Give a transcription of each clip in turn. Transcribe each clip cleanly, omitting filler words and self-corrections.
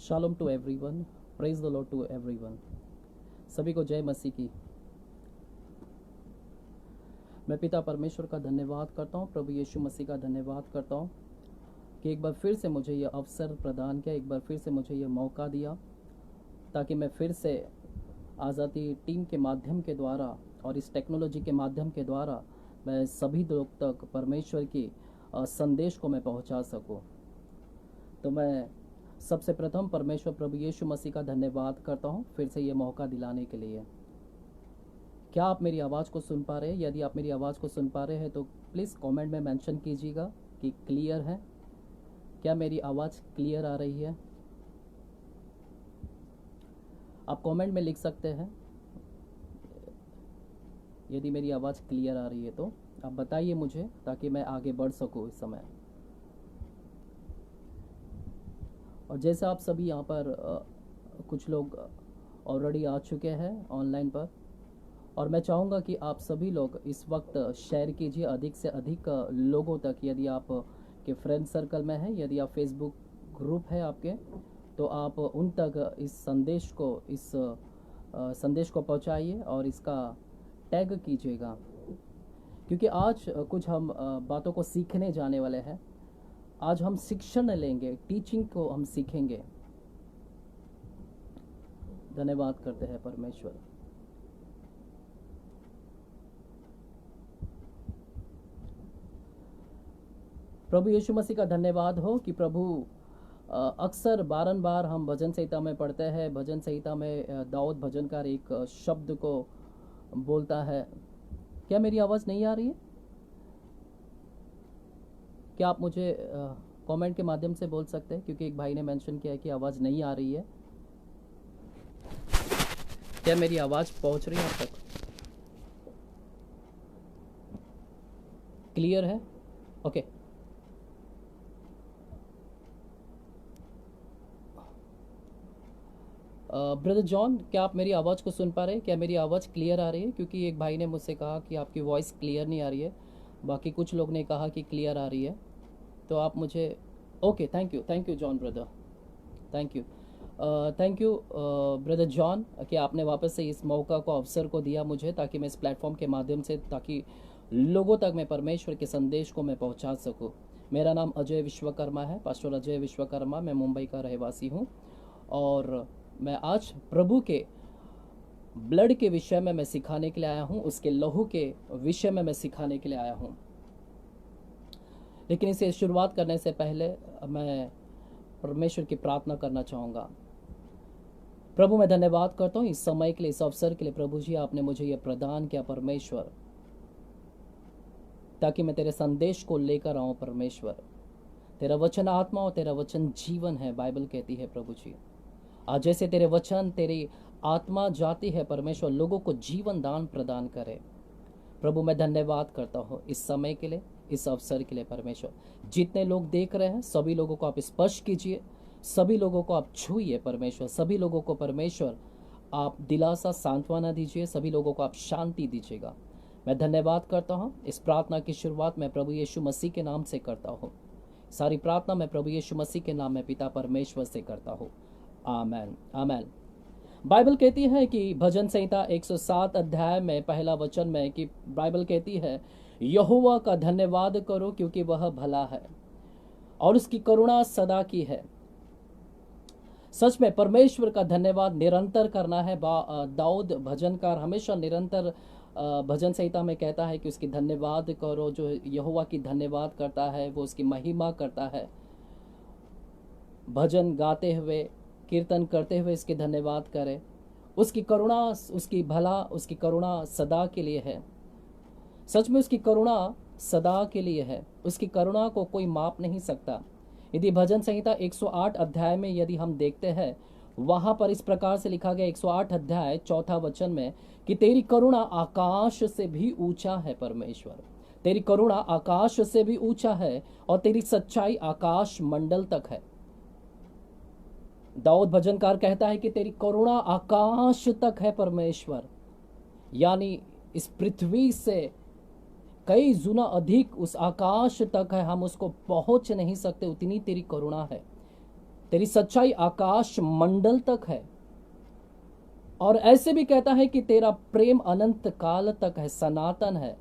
Shalom to everyone, praise the lord to everyone. सभी को जय मसीह की। मैं पिता परमेश्वर का धन्यवाद करता हूँ, प्रभु यीशु मसीह का धन्यवाद करता हूँ कि एक बार फिर से मुझे यह अवसर प्रदान किया, एक बार फिर से मुझे यह मौका दिया ताकि मैं फिर से आज़ादी टीम के माध्यम के द्वारा और इस टेक्नोलॉजी के माध्यम के द्वारा मैं सभी लोग तक परमेश्वर की संदेश को मैं पहुंचा सकूं। तो मैं सबसे प्रथम परमेश्वर प्रभु यीशु मसीह का धन्यवाद करता हूं फिर से ये मौका दिलाने के लिए। क्या आप मेरी आवाज़ को सुन पा रहे हैं? यदि आप मेरी आवाज़ को सुन पा रहे हैं तो प्लीज़ कमेंट में मेंशन कीजिएगा कि क्लियर है। क्या मेरी आवाज़ क्लियर आ रही है? आप कमेंट में लिख सकते हैं यदि मेरी आवाज़ क्लियर आ रही है तो आप बताइए मुझे, ताकि मैं आगे बढ़ सकूं इस समय। और जैसे आप सभी यहाँ पर कुछ लोग ऑलरेडी आ चुके हैं ऑनलाइन पर, और मैं चाहूँगा कि आप सभी लोग इस वक्त शेयर कीजिए अधिक से अधिक लोगों तक। यदि आप के फ्रेंड सर्कल में हैं, यदि आप फेसबुक ग्रुप है आपके, तो आप उन तक इस संदेश को पहुँचाइए और इसका टैग कीजिएगा, क्योंकि आज कुछ हम बातों को सीखने जाने वाले हैं। आज हम शिक्षण लेंगे, टीचिंग को हम सीखेंगे। धन्यवाद करते हैं परमेश्वर। प्रभु यीशु मसीह का धन्यवाद हो कि प्रभु अक्सर बारंबार हम भजन संहिता में पढ़ते हैं। भजन संहिता में दाऊद भजनकार एक शब्द को बोलता है। क्या मेरी आवाज़ नहीं आ रही है? क्या आप मुझे कमेंट के माध्यम से बोल सकते हैं? क्योंकि एक भाई ने मेंशन किया है कि आवाज़ नहीं आ रही है। क्या मेरी आवाज़ पहुंच रही है आप तक? क्लियर है? ओके। ब्रदर जॉन, क्या आप मेरी आवाज़ को सुन पा रहे हैं? क्या मेरी आवाज़ क्लियर आ रही है? क्योंकि एक भाई ने मुझसे कहा कि आपकी वॉइस क्लियर नहीं आ रही है, बाकी कुछ लोग ने कहा कि क्लियर आ रही है। तो आप मुझे okay, thank you John brother, thank you brother John कि आपने वापस से इस मौका को, अवसर को दिया मुझे, ताकि मैं इस प्लेटफॉर्म के माध्यम से, ताकि लोगों तक मैं परमेश्वर के संदेश को मैं पहुंचा सकूं। मेरा नाम अजय विश्वकर्मा है, पास्टर अजय विश्वकर्मा। मैं मुंबई का रहवासी हूं और मैं आज प्रभु के ब्लड के विषय में मैं सिखाने के लिए आया हूं, उसके लहू के विषय में मैं सिखाने के लिए आया हूं। लेकिन इसे शुरुआत करने से पहले मैं परमेश्वर की प्रार्थना करना चाहूँगा। प्रभु, मैं धन्यवाद करता हूँ इस समय के लिए, इस अवसर के लिए। प्रभु जी, आपने मुझे यह प्रदान किया परमेश्वर, ताकि मैं तेरे संदेश को लेकर आऊँ। परमेश्वर, तेरा वचन आत्मा और तेरा वचन जीवन है, बाइबल कहती है। प्रभु जी, आज जैसे तेरे वचन, तेरी आत्मा जाती है परमेश्वर, लोगों को जीवन दान प्रदान करे। प्रभु, मैं धन्यवाद करता हूँ इस समय के लिए, इस अवसर के लिए। परमेश्वर, जितने लोग देख रहे हैं सभी लोगों को आप स्पर्श कीजिए, सभी लोगों को आप छूइए परमेश्वर। सभी लोगों को परमेश्वर आप दिलासा, सांत्वना दीजिए, सभी लोगों को आप शांति दीजिएगा। मैं धन्यवाद करता हूँ। इस प्रार्थना की शुरुआत मैं प्रभु यीशु मसीह के नाम से करता हूँ। सारी प्रार्थना मैं प्रभु यीशु मसीह के नाम में पिता परमेश्वर से करता हूँ। आमेन, आमेन। बाइबल कहती है कि भजन संहिता 107 अध्याय में पहला वचन में कि बाइबल कहती है, यहोवा का धन्यवाद करो क्योंकि वह भला है और उसकी करुणा सदा की है। सच में परमेश्वर का धन्यवाद निरंतर करना है। दाऊद भजनकार हमेशा निरंतर भजन संहिता में कहता है कि उसकी धन्यवाद करो। जो यहोवा की धन्यवाद करता है वो उसकी महिमा करता है। भजन गाते हुए, कीर्तन करते हुए इसके धन्यवाद करें। उसकी करुणा, उसकी भला, उसकी करुणा सदा के लिए है। सच में उसकी करुणा सदा के लिए है। उसकी करुणा को कोई माप नहीं सकता। यदि भजन संहिता 108 अध्याय में यदि हम देखते हैं, वहां पर इस प्रकार से लिखा गया 108 अध्याय 4 वचन में कि तेरी करुणा आकाश से भी ऊंचा है। परमेश्वर, तेरी करुणा आकाश से भी ऊंचा है और तेरी सच्चाई आकाश मंडल तक है। दाऊद भजनकार कहता है कि तेरी करुणा आकाश तक है परमेश्वर, यानी इस पृथ्वी से कई गुना अधिक उस आकाश तक है। हम उसको पहुंच नहीं सकते, उतनी तेरी करुणा है। तेरी सच्चाई आकाश मंडल तक है। और ऐसे भी कहता है कि तेरा प्रेम अनंत काल तक है, सनातन है।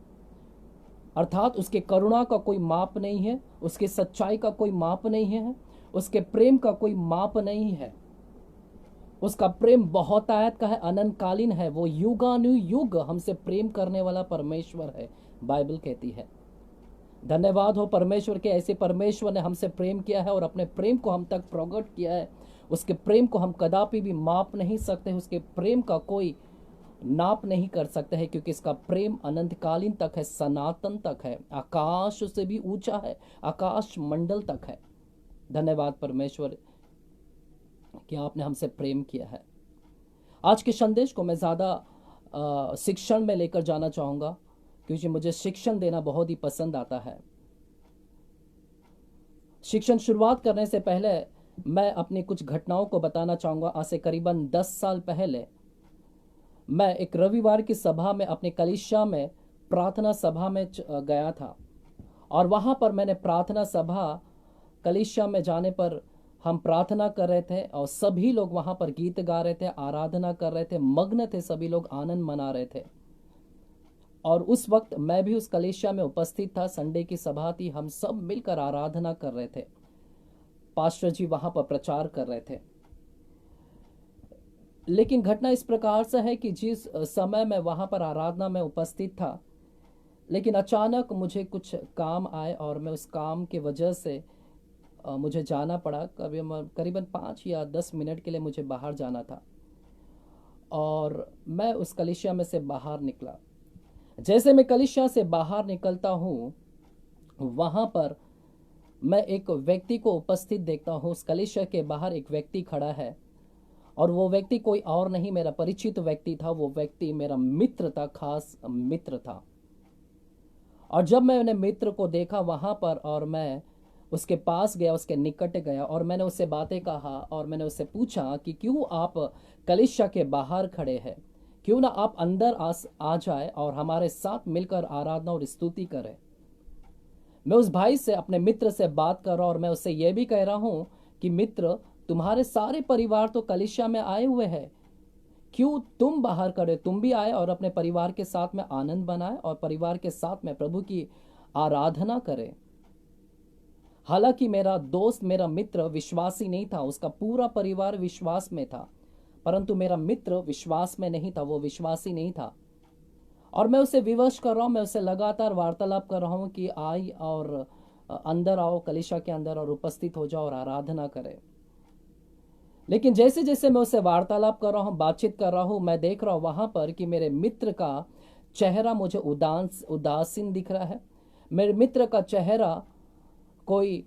अर्थात उसके करुणा का कोई माप नहीं है, उसके सच्चाई का कोई माप नहीं है, उसके प्रेम का कोई माप नहीं है। उसका प्रेम बहुतायत का है, अनंतकालीन है। वो युगानुयुग हमसे प्रेम करने वाला परमेश्वर है, बाइबल कहती है। धन्यवाद हो परमेश्वर के, ऐसे परमेश्वर ने हमसे प्रेम किया है और अपने प्रेम को हम तक प्रकट किया है। उसके प्रेम को हम कदापि भी माप नहीं सकते, उसके प्रेम का कोई नाप नहीं कर सकते हैं, क्योंकि इसका प्रेम अनंतकालीन तक है, सनातन तक है, आकाश से भी ऊंचा है, आकाश मंडल तक है। धन्यवाद परमेश्वर कि आपने हमसे प्रेम किया है। आज के संदेश को मैं ज़्यादा शिक्षण में लेकर जाना चाहूँगा, क्योंकि मुझे शिक्षण देना बहुत ही पसंद आता है। शिक्षण शुरुआत करने से पहले मैं अपनी कुछ घटनाओं को बताना चाहूँगा। आज से करीबन 10 साल पहले मैं एक रविवार की सभा में, अपने कलीसिया में प्रार्थना सभा में गया था। और वहाँ पर मैंने प्रार्थना सभा, कलीसिया में जाने पर हम प्रार्थना कर रहे थे और सभी लोग वहाँ पर गीत गा रहे थे, आराधना कर रहे थे, मग्न थे, सभी लोग आनंद मना रहे थे। और उस वक्त मैं भी उस कलीसिया में उपस्थित था। संडे की सभा थी, हम सब मिलकर आराधना कर रहे थे। पास्टर जी वहाँ पर प्रचार कर रहे थे। लेकिन घटना इस प्रकार से है कि जिस समय मैं वहाँ पर आराधना में उपस्थित था, लेकिन अचानक मुझे कुछ काम आए और मैं उस काम की वजह से मुझे जाना पड़ा। करीबन 5 या 10 मिनट के लिए मुझे बाहर जाना था और मैं उस कलीसिया में से बाहर निकला। जैसे मैं कलीसिया से बाहर निकलता हूँ, वहाँ पर मैं एक व्यक्ति को उपस्थित देखता हूँ। उस कलीसिया के बाहर एक व्यक्ति खड़ा है और वो व्यक्ति कोई और नहीं, मेरा परिचित व्यक्ति था। वो व्यक्ति मेरा मित्र था, खास मित्र था। और जब मैंने मित्र को देखा वहाँ पर और मैं उसके पास गया, उसके निकट गया और मैंने उससे बातें कहा और मैंने उससे पूछा कि क्यों आप कलीसिया के बाहर खड़े हैं, क्यों ना आप अंदर आ जाए और हमारे साथ मिलकर आराधना और स्तुति करें। मैं उस भाई से, अपने मित्र से बात कर रहा हूँ और मैं उससे यह भी कह रहा हूँ कि मित्र, तुम्हारे सारे परिवार तो कलीसिया में आए हुए हैं, क्यों तुम बाहर खड़े? तुम भी आए और अपने परिवार के साथ में आनंद बनाए और परिवार के साथ में प्रभु की आराधना करें। हालांकि मेरा दोस्त, मेरा मित्र विश्वासी नहीं था, उसका पूरा परिवार विश्वास में था, परंतु मेरा मित्र विश्वास में नहीं था, वो विश्वासी नहीं था। और मैं उसे विवश कर रहा हूँ, मैं उसे लगातार वार्तालाप कर रहा हूँ कि आई और अंदर आओ, कलीसिया के अंदर, और उपस्थित हो जाओ और आराधना करें। लेकिन जैसे जैसे मैं उससे वार्तालाप कर रहा हूँ, बातचीत कर रहा हूँ, मैं देख रहा हूँ वहाँ पर कि मेरे मित्र का चेहरा मुझे उदासीन दिख रहा है। मेरे मित्र का चेहरा कोई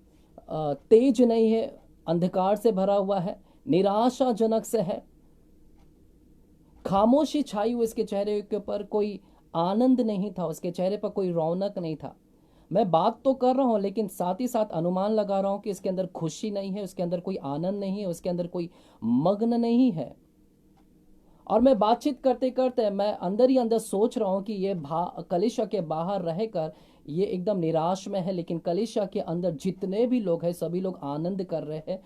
तेज नहीं है, अंधकार से भरा हुआ है, निराशाजनक से है, खामोशी छाई हुई इसके चेहरे के ऊपर, कोई आनंद नहीं था, उसके चेहरे पर कोई रौनक नहीं था। मैं बात तो कर रहा हूँ लेकिन साथ ही साथ अनुमान लगा रहा हूँ कि इसके अंदर खुशी नहीं है, उसके अंदर कोई आनंद नहीं है, उसके अंदर कोई मग्न नहीं है। और मैं बातचीत करते करते मैं अंदर ही अंदर सोच रहा हूँ कि ये कलीसिया के बाहर रहकर ये एकदम निराश में है, लेकिन कलीसिया के अंदर जितने भी लोग हैं सभी लोग आनंद कर रहे हैं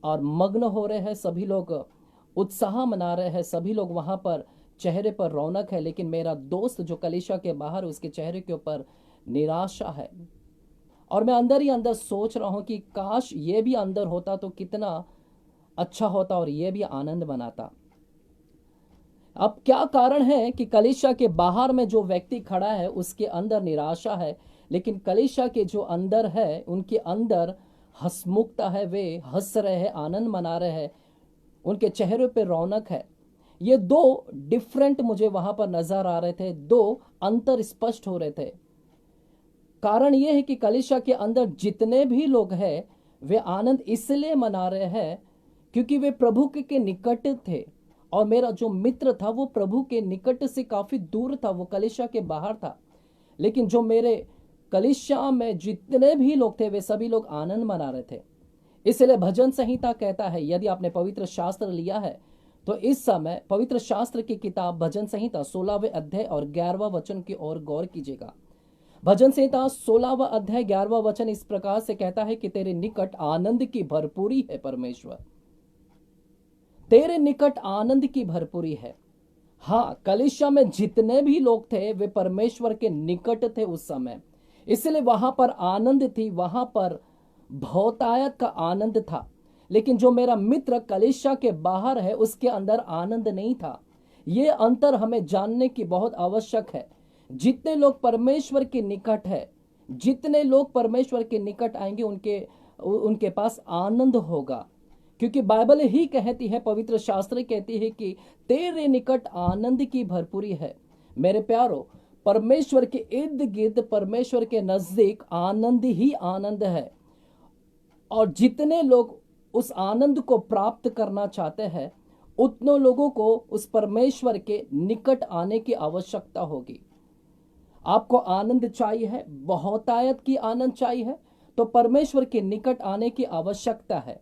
और मग्न हो रहे हैं, सभी लोग उत्साह मना रहे हैं, सभी लोग वहाँ पर चेहरे पर रौनक है। लेकिन मेरा दोस्त जो कलीसिया के बाहर, उसके चेहरे के ऊपर निराशा है। और मैं अंदर ही अंदर सोच रहा हूँ कि काश ये भी अंदर होता तो कितना अच्छा होता और ये भी आनंद बनाता। अब क्या कारण है कि कलीसिया के बाहर में जो व्यक्ति खड़ा है उसके अंदर निराशा है, लेकिन कलीसिया के जो अंदर है उनके अंदर हंसमुखता है, वे हंस रहे हैं, आनंद मना रहे हैं, उनके चेहरे पे रौनक है। ये दो डिफरेंट मुझे वहां पर नजर आ रहे थे, दो अंतर स्पष्ट हो रहे थे। कारण यह है कि कलीसिया के अंदर जितने भी लोग हैं वे आनंद इसलिए मना रहे हैं क्योंकि वे प्रभु के निकट थे। और मेरा जो मित्र था वो प्रभु के निकट से काफी दूर था, वो कलीसिया के बाहर था। लेकिन जो मेरे कलीसिया में जितने भी लोग थे वे सभी लोग आनंद मना रहे थे। इसलिए भजन संहिता कहता है, यदि आपने पवित्र शास्त्र लिया है तो इस समय पवित्र शास्त्र की किताब भजन संहिता 16वें अध्याय और 11वां वचन की ओर गौर कीजिएगा। भजन संहिता 16वां अध्याय 11वां वचन इस प्रकार से कहता है कि तेरे निकट आनंद की भरपूरी है परमेश्वर, तेरे निकट आनंद की भरपूरी है। हाँ, कलीसिया में जितने भी लोग थे वे परमेश्वर के निकट थे उस समय, इसलिए वहां पर आनंद थी, वहां पर बहुतायत का आनंद था। लेकिन जो मेरा मित्र कलीसिया के बाहर है उसके अंदर आनंद नहीं था। ये अंतर हमें जानने की बहुत आवश्यक है। जितने लोग परमेश्वर के निकट है, जितने लोग परमेश्वर के निकट आएंगे उनके उनके पास आनंद होगा, क्योंकि बाइबल ही कहती है, पवित्र शास्त्र कहती है कि तेरे निकट आनंद की भरपूरी है। मेरे प्यारो, परमेश्वर के इर्द गिर्द, परमेश्वर के नजदीक आनंद ही आनंद है। और जितने लोग उस आनंद को प्राप्त करना चाहते हैं उतनों लोगों को उस परमेश्वर के निकट आने की आवश्यकता होगी। आपको आनंद चाहिए है, बहुतायत की आनंद चाहिए है, तो परमेश्वर के निकट आने की आवश्यकता है।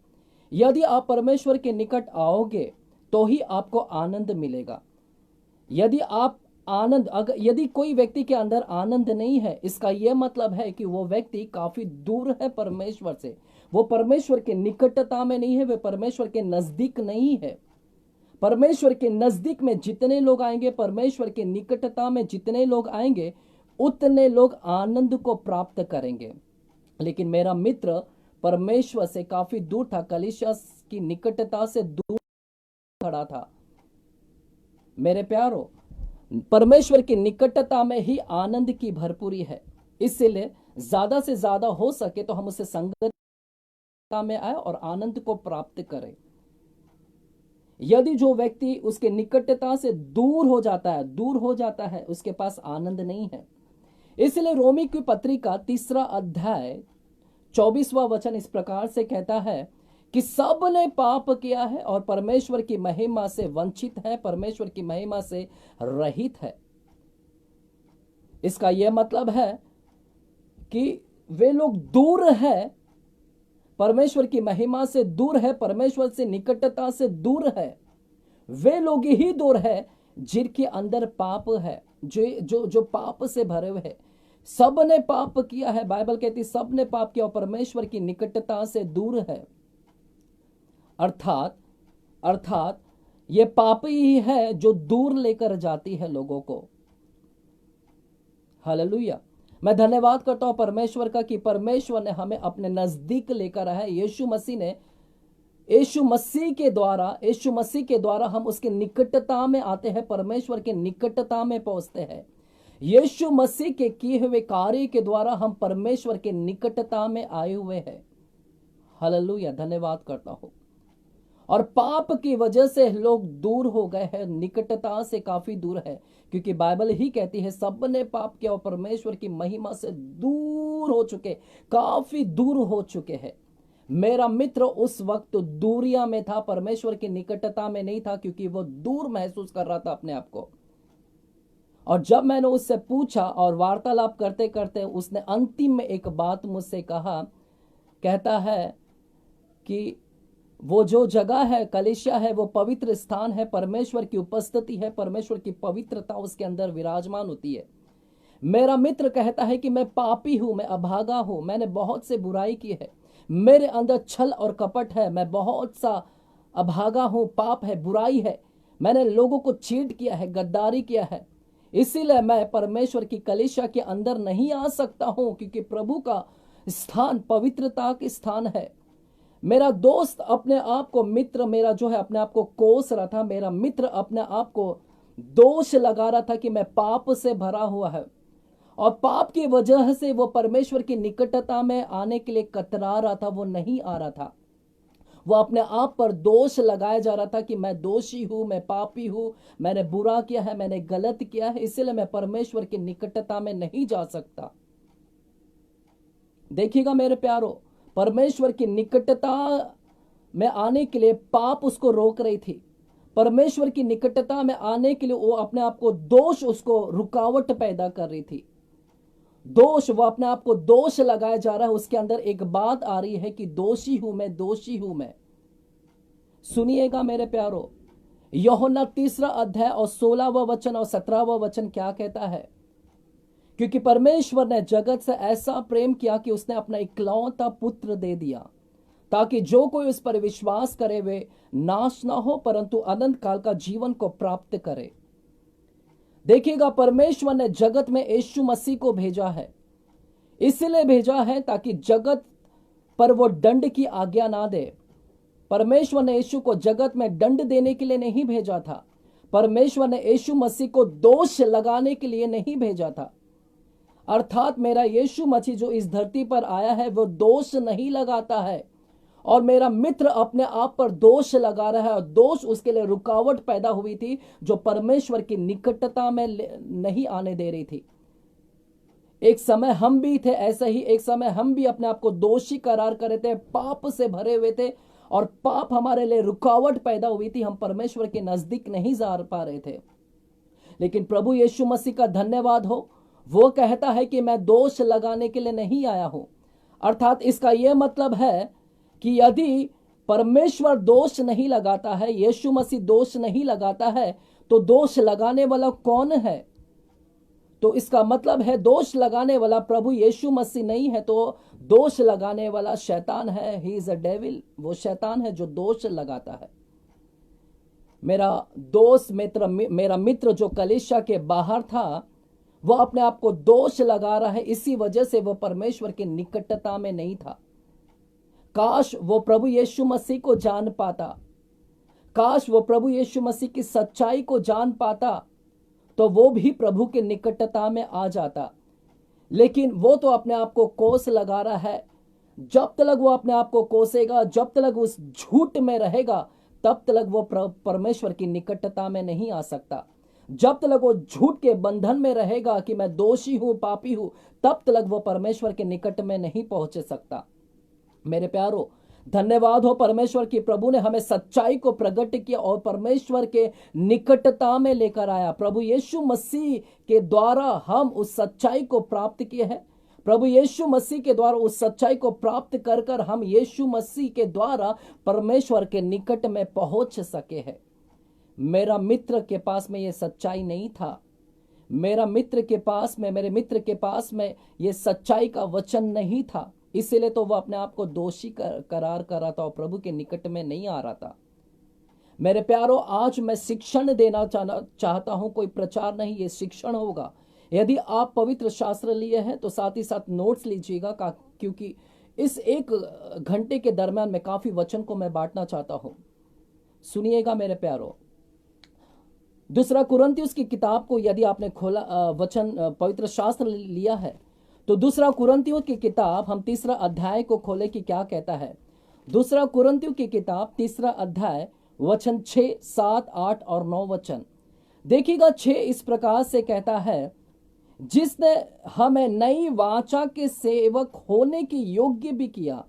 यदि आप परमेश्वर के निकट आओगे तो ही आपको आनंद मिलेगा। यदि आप यदि कोई व्यक्ति के अंदर आनंद नहीं है, इसका यह मतलब है कि वो व्यक्ति काफी दूर है परमेश्वर से, वो परमेश्वर के निकटता में नहीं है, वे परमेश्वर के नजदीक नहीं है। परमेश्वर के नजदीक में जितने लोग आएंगे, परमेश्वर के निकटता में जितने लोग आएंगे, उतने लोग आनंद को प्राप्त करेंगे। लेकिन मेरा मित्र परमेश्वर से काफी दूर था, कलीसिया की निकटता से दूर खड़ा था। मेरे प्यारो, परमेश्वर की निकटता में ही आनंद की भरपूरी है, इसलिए ज्यादा से ज्यादा हो सके तो हम उससे संगत में आए और आनंद को प्राप्त करें। यदि जो व्यक्ति उसके निकटता से दूर हो जाता है, उसके पास आनंद नहीं है। इसलिए रोमी की पत्रिका 3 अध्याय 24वां वचन इस प्रकार से कहता है कि सब ने पाप किया है और परमेश्वर की महिमा से वंचित है, परमेश्वर की महिमा से रहित है। इसका यह मतलब है कि वे लोग दूर है, परमेश्वर की महिमा से दूर है, परमेश्वर से निकटता से दूर है। वे लोग ही दूर है जिनके अंदर पाप है, जो पाप से भरे हुए है। सब ने पाप किया है, बाइबल कहती सब ने पाप किया और परमेश्वर की निकटता से दूर है। अर्थात ये पाप ही है जो दूर लेकर जाती है लोगों को। हालेलुया। मैं धन्यवाद करता हूं परमेश्वर का कि परमेश्वर ने हमें अपने नजदीक लेकर आया है। यीशु मसीह के द्वारा हम उसके निकटता में आते हैं, परमेश्वर के निकटता में पहुंचते हैं। यीशु मसीह के किए हुए कार्य के द्वारा हम परमेश्वर के निकटता में आए हुए हैं। हालेलुया, धन्यवाद करता हूं। और पाप की वजह से लोग दूर हो गए हैं, निकटता से काफी दूर है, क्योंकि बाइबल ही कहती है सब ने पाप किया और परमेश्वर की महिमा से दूर हो चुके, काफी दूर हो चुके हैं। मेरा मित्र उस वक्त दूरिया में था, परमेश्वर की निकटता में नहीं था, क्योंकि वो दूर महसूस कर रहा था अपने आप को। और जब मैंने उससे पूछा और वार्तालाप करते करते उसने अंतिम में एक बात मुझसे कहता है कि वो जो जगह है, कलीसिया है, वो पवित्र स्थान है, परमेश्वर की उपस्थिति है, परमेश्वर की पवित्रता उसके अंदर विराजमान होती है। मेरा मित्र कहता है कि मैं पापी हूं, मैं अभागा हूं, मैंने बहुत से बुराई की है, मेरे अंदर छल और कपट है, मैं बहुत सा अभागा हूं, पाप है, बुराई है, मैंने लोगों को चीट किया है, गद्दारी किया है, इसीलिए मैं परमेश्वर की कलीसिया के अंदर नहीं आ सकता हूं, क्योंकि प्रभु का स्थान पवित्रता के स्थान है। मेरा दोस्त अपने आप को, मित्र मेरा जो है अपने आप को कोस रहा था, मेरा मित्र अपने आप को दोष लगा रहा था कि मैं पाप से भरा हुआ है, और पाप की वजह से वो परमेश्वर की निकटता में आने के लिए कतरा रहा था, वो नहीं आ रहा था। वो अपने आप पर दोष लगाया जा रहा था कि मैं दोषी हूं, मैं पापी हूं, मैंने बुरा किया है, मैंने गलत किया है, इसलिए मैं परमेश्वर की निकटता में नहीं जा सकता। देखिएगा मेरे प्यारो, परमेश्वर की निकटता में आने के लिए पाप उसको रोक रही थी। परमेश्वर की निकटता में आने के लिए वो अपने आप को दोष, उसको रुकावट पैदा कर रही थी। दोष, वो अपने आप को दोष लगाया जा रहा है, उसके अंदर एक बात आ रही है कि दोषी हूं मैं, दोषी हूं मैं। सुनिएगा मेरे प्यारो, यूहन्ना 3 अध्याय और 16वां वचन और 17वां वचन क्या कहता है क्योंकि परमेश्वर ने जगत से ऐसा प्रेम किया कि उसने अपना इकलौता पुत्र दे दिया, ताकि जो कोई उस पर विश्वास करे वे नाश ना हो परंतु अनंत काल का जीवन को प्राप्त करे। देखिएगा, परमेश्वर ने जगत में यीशु मसीह को भेजा है, इसलिए भेजा है ताकि जगत पर वो दंड की आज्ञा ना दे। परमेश्वर ने यीशु को जगत में दंड देने के लिए नहीं भेजा था। परमेश्वर ने यीशु मसीह को दोष लगाने के लिए नहीं भेजा था। अर्थात मेरा यीशु मसीह जो इस धरती पर आया है वो दोष नहीं लगाता है, और मेरा मित्र अपने आप पर दोष लगा रहा है, और दोष उसके लिए रुकावट पैदा हुई थी जो परमेश्वर की निकटता में नहीं आने दे रही थी। एक समय हम भी थे ऐसा ही, एक समय हम भी अपने आप को दोषी करार कर रहे थे, पाप से भरे हुए थे, और पाप हमारे लिए रुकावट पैदा हुई थी, हम परमेश्वर के नजदीक नहीं जा पा रहे थे। लेकिन प्रभु यीशु मसीह का धन्यवाद हो, वो कहता है कि मैं दोष लगाने के लिए नहीं आया हूं। अर्थात इसका यह मतलब है कि यदि परमेश्वर दोष नहीं लगाता है, यीशु मसीह दोष नहीं लगाता है, तो दोष लगाने वाला कौन है? तो इसका मतलब है दोष लगाने वाला प्रभु यीशु मसीह नहीं है, तो दोष लगाने वाला शैतान है। ही इज अ डेविल, वो शैतान है जो दोष लगाता है। मेरा दोस्त मित्र, मेरा मित्र जो कलीसिया के बाहर था, वो अपने आप को दोष लगा रहा है, इसी वजह से वो परमेश्वर की निकटता में नहीं था। काश वो प्रभु यीशु मसीह को जान पाता, काश वो प्रभु यीशु मसीह की सच्चाई को जान पाता, तो वो भी प्रभु के निकटता में आ जाता। लेकिन वो तो अपने आप को कोस लगा रहा है। जब तक वो अपने आप को कोसेगा, जब तक उस झूठ में रहेगा, तब तक वो परमेश्वर की निकटता में नहीं आ सकता। जब तक वो झूठ के बंधन में रहेगा कि मैं दोषी हूं, पापी हूं, तब तक वो परमेश्वर के निकट में नहीं पहुंच सकता। मेरे प्यारो, धन्यवाद हो परमेश्वर की प्रभु ने हमें सच्चाई को प्रकट किया और परमेश्वर के निकटता में लेकर आया। प्रभु यीशु मसीह के द्वारा हम उस सच्चाई को प्राप्त किए हैं। प्रभु यीशु मसीह के द्वारा उस सच्चाई को प्राप्त कर कर हम यीशु मसीह के द्वारा परमेश्वर के निकट में पहुंच सके हैं। मेरा मित्र के पास में ये सच्चाई नहीं था। मेरे मित्र के पास में ये सच्चाई का वचन नहीं था, इसीलिए तो वह अपने आप को दोषी करार कर रहा था और प्रभु के निकट में नहीं आ रहा था। मेरे प्यारो, आज मैं शिक्षण देना चाहता हूं, कोई प्रचार नहीं, ये शिक्षण होगा। यदि आप पवित्र शास्त्र लिए हैं तो साथ ही साथ नोट्स लीजिएगा, क्योंकि इस 1 घंटे के दरमियान में काफी वचन को मैं बांटना चाहता हूं। सुनिएगा मेरे प्यारो, 2 कुरिन्थियों की किताब को यदि आपने खोला, वचन पवित्र शास्त्र लिया है, तो 2 कुरिन्थियों की किताब हम 3 अध्याय को खोले कि क्या कहता है। 2 कुरिन्थियों की किताब 3 अध्याय वचन 6, 7, 8 और 9 वचन देखिएगा। 6 इस प्रकार से कहता है, जिसने हमें नई वाचा के सेवक होने की योग्य भी किया।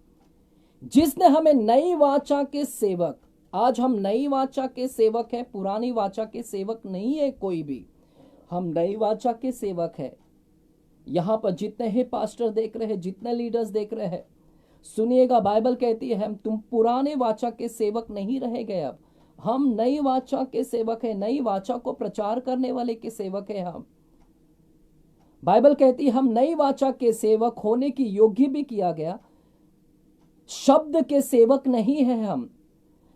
जिसने हमें नई वाचा के सेवक, आज हम नई वाचा के सेवक हैं, पुरानी वाचा के सेवक नहीं है कोई भी, हम नई वाचा के सेवक हैं। यहां पर जितने ही पास्टर देख रहे हैं, जितने लीडर्स देख रहे हैं, सुनिएगा, बाइबल कहती है तुम पुराने वाचा के सेवक नहीं रह गए, अब हम नई वाचा के सेवक हैं, नई वाचा को प्रचार करने वाले के सेवक हैं हम। बाइबल कहती है हम नई वाचा के सेवक होने की योग्य भी किया गया, शब्द के सेवक नहीं है हम।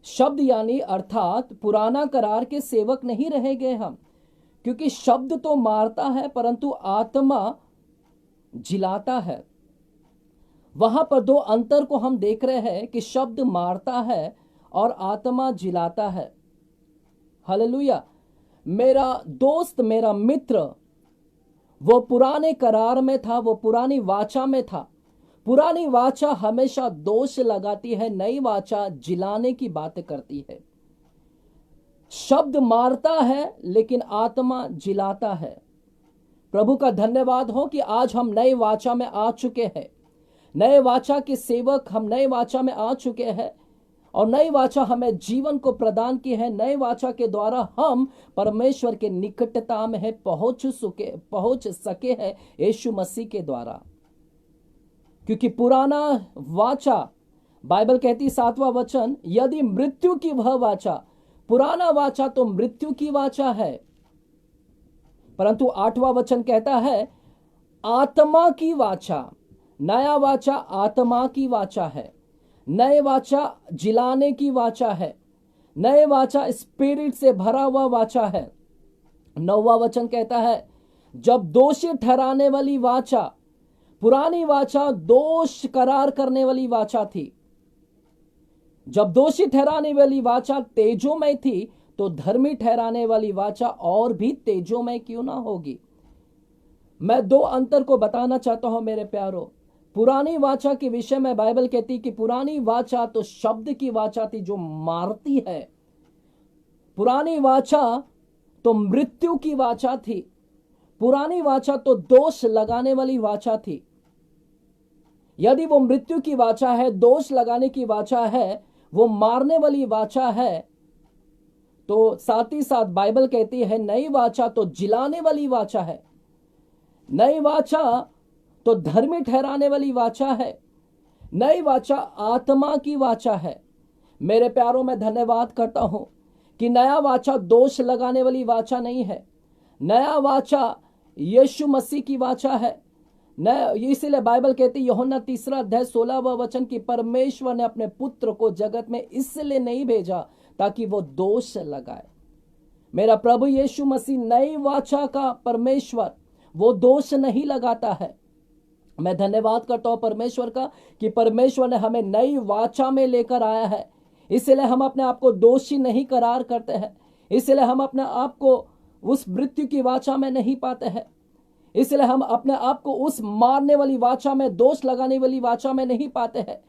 शब्द यानी अर्थात पुराना करार के सेवक नहीं रह गए हम, क्योंकि शब्द तो मारता है परंतु आत्मा जिलाता है। वहां पर 2 अंतर को हम देख रहे हैं कि शब्द मारता है और आत्मा जिलाता है। हालेलुया। मेरा दोस्त, मेरा मित्र, वो पुराने करार में था, वो पुरानी वाचा में था। पुरानी वाचा हमेशा दोष लगाती है, नई वाचा जिलाने की बात करती है। शब्द मारता है लेकिन आत्मा जिलाता है। प्रभु का धन्यवाद हो कि आज हम नए वाचा में आ चुके हैं, नए वाचा के सेवक हम नए वाचा में आ चुके हैं, और नई वाचा हमें जीवन को प्रदान की है। नए वाचा के द्वारा हम परमेश्वर के निकटता में पहुंच सके हैं यीशु मसीह के द्वारा। क्योंकि पुराना वाचा, बाइबल कहती 7वां वचन, यदि मृत्यु की वह वाचा, पुराना वाचा तो मृत्यु की वाचा है, परंतु 8वां वचन कहता है आत्मा की वाचा, नया वाचा आत्मा की वाचा है, नए वाचा जिलाने की वाचा है, नए वाचा स्पिरिट से भरा हुआ वाचा है। 9वां वचन कहता है, जब दोषी ठहराने वाली वाचा, पुरानी वाचा दोष करार करने वाली वाचा थी, जब दोषी ठहराने वाली वाचा तेजोमय थी, तो धर्मी ठहराने वाली वाचा और भी तेजोमय क्यों ना होगी। मैं दो अंतर को बताना चाहता हूं मेरे प्यारों। पुरानी वाचा के विषय में बाइबल कहती कि पुरानी वाचा तो शब्द की वाचा थी जो मारती है, पुरानी वाचा तो मृत्यु की वाचा थी, पुरानी वाचा तो दोष लगाने वाली वाचा थी। यदि वो मृत्यु की वाचा है, दोष लगाने की वाचा है, वो मारने वाली वाचा है, तो साथ ही साथ बाइबल कहती है नई वाचा तो जिलाने वाली वाचा है, नई वाचा तो धर्मी ठहराने वाली वाचा है, नई वाचा आत्मा की वाचा है। मेरे प्यारों में धन्यवाद करता हूं कि नया वाचा दोष लगाने वाली वाचा नहीं है, नया वाचा यीशु मसीह की वाचा है। इसीलिए बाइबल कहती है यूहन्ना 3:16 वचन की परमेश्वर ने अपने पुत्र को जगत में इसलिए नहीं भेजा ताकि वो दोष लगाए। मेरा प्रभु यीशु मसीह नई वाचा का परमेश्वर, वो दोष नहीं लगाता है। मैं धन्यवाद करता हूं परमेश्वर का कि परमेश्वर ने हमें नई वाचा में लेकर आया है। इसलिए हम अपने आप को दोषी नहीं करार करते हैं, इसलिए हम अपने आप को उस मृत्यु की वाचा में नहीं पाते हैं, इसलिए हम अपने आप को उस मारने वाली वाचा में, दोष लगाने वाली वाचा में नहीं पाते हैं।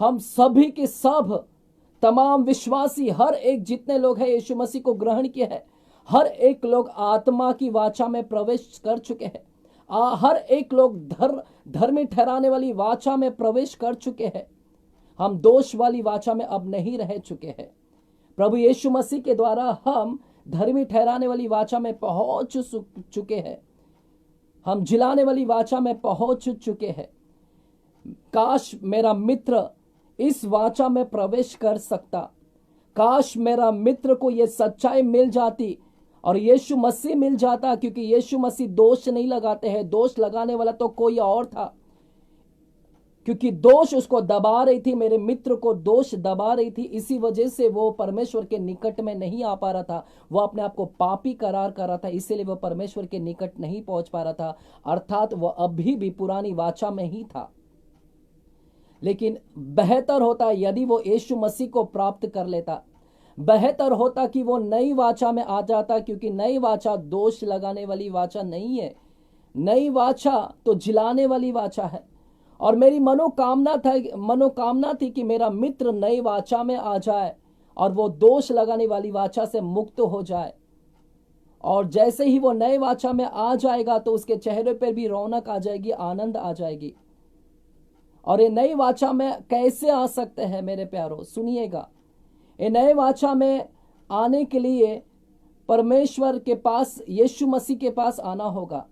हम सभी के सब तमाम विश्वासी, हर एक जितने लोग हैं यीशु मसीह को ग्रहण किए हैं, हर एक लोग आत्मा की वाचा में प्रवेश कर चुके हैं। हर एक लोग धर्मी ठहराने वाली वाचा में प्रवेश कर चुके हैं। हम दोष वाली वाचा में अब नहीं रह चुके हैं। प्रभु यीशु मसीह के द्वारा हम धर्मी ठहराने वाली वाचा में पहुंच चुके हैं, हम जिलाने वाली वाचा में पहुंच चुके हैं। काश मेरा मित्र इस वाचा में प्रवेश कर सकता, काश मेरा मित्र को यह सच्चाई मिल जाती और यीशु मसीह मिल जाता, क्योंकि यीशु मसीह दोष नहीं लगाते हैं। दोष लगाने वाला तो कोई और था, क्योंकि दोष उसको दबा रही थी, मेरे मित्र को दोष दबा रही थी। इसी वजह से वो परमेश्वर के निकट में नहीं आ पा रहा था, वो अपने आप को पापी करार कर रहा था, इसीलिए वो परमेश्वर के निकट नहीं पहुंच पा रहा था। अर्थात वो अभी भी पुरानी वाचा में ही था। लेकिन बेहतर होता यदि वो यीशु मसीह को प्राप्त कर लेता, बेहतर होता कि वो नई वाचा में आ जाता, क्योंकि नई वाचा दोष लगाने वाली वाचा नहीं है, नई वाचा तो जिलाने वाली वाचा है। और मेरी मनोकामना थी कि मेरा मित्र नई वाचा में आ जाए और वो दोष लगाने वाली वाचा से मुक्त हो जाए। और जैसे ही वो नए वाचा में आ जाएगा तो उसके चेहरे पर भी रौनक आ जाएगी, आनंद आ जाएगी। और ये नई वाचा में कैसे आ सकते हैं मेरे प्यारों, सुनिएगा। ये नए वाचा में आने के लिए परमेश्वर के पास, यीशु मसीह के पास आना होगा।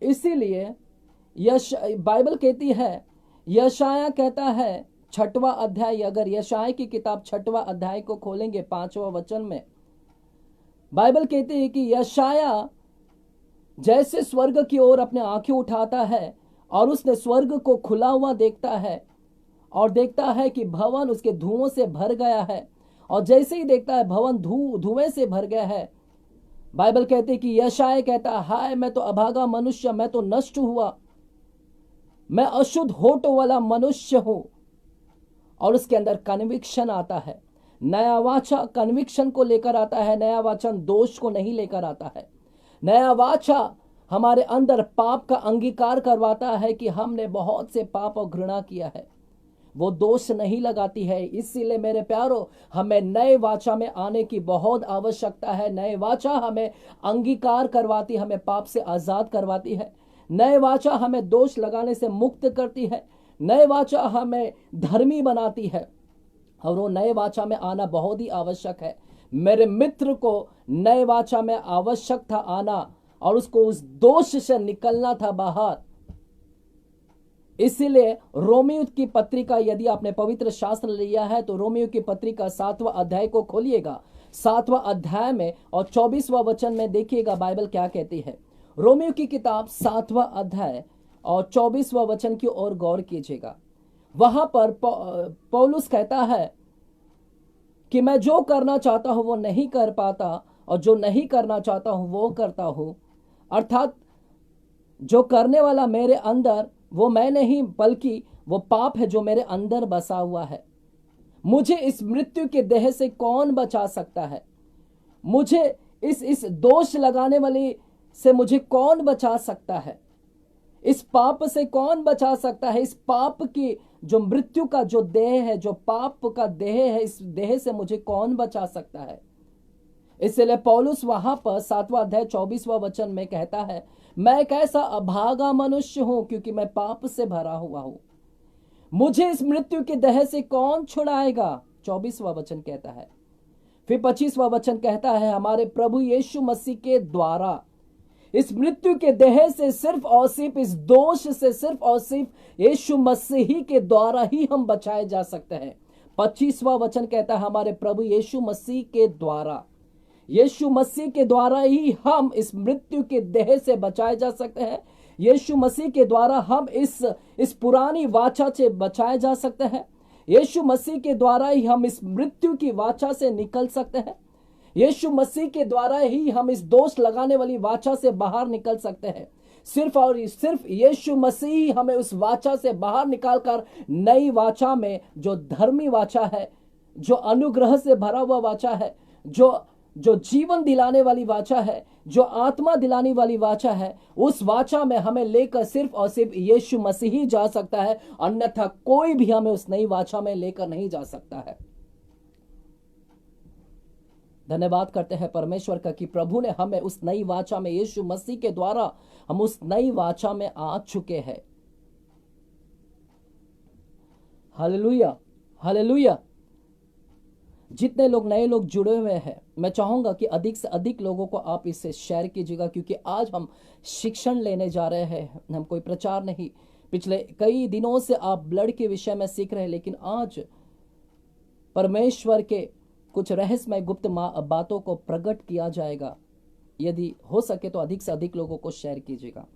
इसीलिए बाइबल कहती है, यशाया कहता है 6वां अध्याय, अगर यशाया की किताब 6वां अध्याय को खोलेंगे 5वां वचन में, बाइबल कहती है कि यशाया जैसे स्वर्ग की ओर अपने आंखें उठाता है और उसने स्वर्ग को खुला हुआ देखता है और देखता है कि भवन उसके धुओं से भर गया है, और जैसे ही देखता है भवन धुएं से भर गया है, बाइबल कहती है कि यशाया कहता है, हाय मैं तो अभागा मनुष्य, मैं तो नष्ट हुआ, मैं अशुद्ध होठों वाला मनुष्य हूं। और उसके अंदर कन्विक्शन आता है। नया वाचा कन्विक्शन को लेकर आता है, नया वचन दोष को नहीं लेकर आता है। नया वाचा हमारे अंदर पाप का अंगीकार करवाता है कि हमने बहुत से पाप और घृणा किया है, वो दोष नहीं लगाती है। इसीलिए मेरे प्यारों, हमें नए वाचा में आने की बहुत आवश्यकता है। नए वाचा हमें अंगीकार करवाती, हमें पाप से आजाद करवाती है। नए वाचा हमें दोष लगाने से मुक्त करती है। नए वाचा हमें धर्मी बनाती है, और वो नए वाचा में आना बहुत ही आवश्यक है। मेरे मित्र को नए वाचा में आवश्यक था आना, और उसको उस दोष से निकलना था बाहर। इसीलिए रोमियो की पत्रिका, यदि आपने पवित्र शास्त्र लिया है तो रोमियो की पत्रिका 7वां अध्याय को खोलिएगा। 7वां अध्याय में और 24वां वचन में देखिएगा बाइबल क्या कहती है। रोमियो की किताब 7वां अध्याय और 24वां वचन की ओर गौर कीजिएगा। वहां पर पौलुस कहता है कि मैं जो करना चाहता हूं वो नहीं कर पाता, और जो नहीं करना चाहता हूं वो करता हूं। अर्थात जो करने वाला मेरे अंदर, वो मैं नहीं बल्कि वो पाप है जो मेरे अंदर बसा हुआ है। मुझे इस मृत्यु के देह से कौन बचा सकता है? मुझे इस दोष लगाने वाली से मुझे कौन बचा सकता है? इस पाप से कौन बचा सकता है? इस पाप की जो मृत्यु का जो देह है, जो पाप का देह है, इस देह से मुझे कौन बचा सकता है? इसलिए पौलुस वहां पर 7वां अध्याय 24वां वचन में कहता है, मैं एक ऐसा अभागा मनुष्य हूं क्योंकि मैं पाप से भरा हुआ हूं। मुझे इस मृत्यु के देह से कौन छुड़ाएगा? 24वां वचन कहता है। फिर 25वां वचन कहता है, हमारे प्रभु यीशु मसीह के द्वारा इस मृत्यु के देह से सिर्फ और सिर्फ, इस दोष से सिर्फ और सिर्फ यीशु मसीह ही के द्वारा ही हम बचाए जा सकते हैं। 25वां वचन कहता है, हमारे प्रभु यीशु मसीह के द्वारा, यीशु मसीह के द्वारा ही हम इस मृत्यु के देह से बचाए जा सकते हैं। यीशु मसीह के द्वारा हम इस पुरानी वाचा से बचाए जा सकते हैं। यीशु मसीह के द्वारा ही हम इस मृत्यु की वाचा से निकल सकते हैं। यीशु मसीह के द्वारा ही हम इस दोष लगाने वाली वाचा से बाहर निकल सकते हैं। सिर्फ और सिर्फ यीशु मसीह हमें उस वाचा से बाहर निकालकर नई वाचा में, जो धर्मी वाचा है, जो अनुग्रह से भरा हुआ वाचा है, जो जीवन दिलाने वाली वाचा है, जो आत्मा दिलाने वाली वाचा है, उस वाचा में हमें लेकर सिर्फ और सिर्फ यीशु मसीह ही जा सकता है। अन्यथा कोई भी हमें उस नई वाचा में लेकर नहीं जा सकता है। धन्यवाद करते हैं परमेश्वर का कि प्रभु ने हमें उस नई वाचा में, यीशु मसीह के द्वारा हम उस नई वाचा में आ चुके हैं। Hallelujah, hallelujah. जितने लोग नए लोग जुड़े हुए हैं, मैं चाहूंगा कि अधिक से अधिक लोगों को आप इसे शेयर कीजिएगा, क्योंकि आज हम शिक्षण लेने जा रहे हैं, हम कोई प्रचार नहीं। पिछले कई दिनों से आप ब्लड के विषय में सीख रहे हैं, लेकिन आज परमेश्वर के कुछ रहस्यमय गुप्त बातों को प्रकट किया जाएगा। यदि हो सके तो अधिक से अधिक लोगों को शेयर कीजिएगा।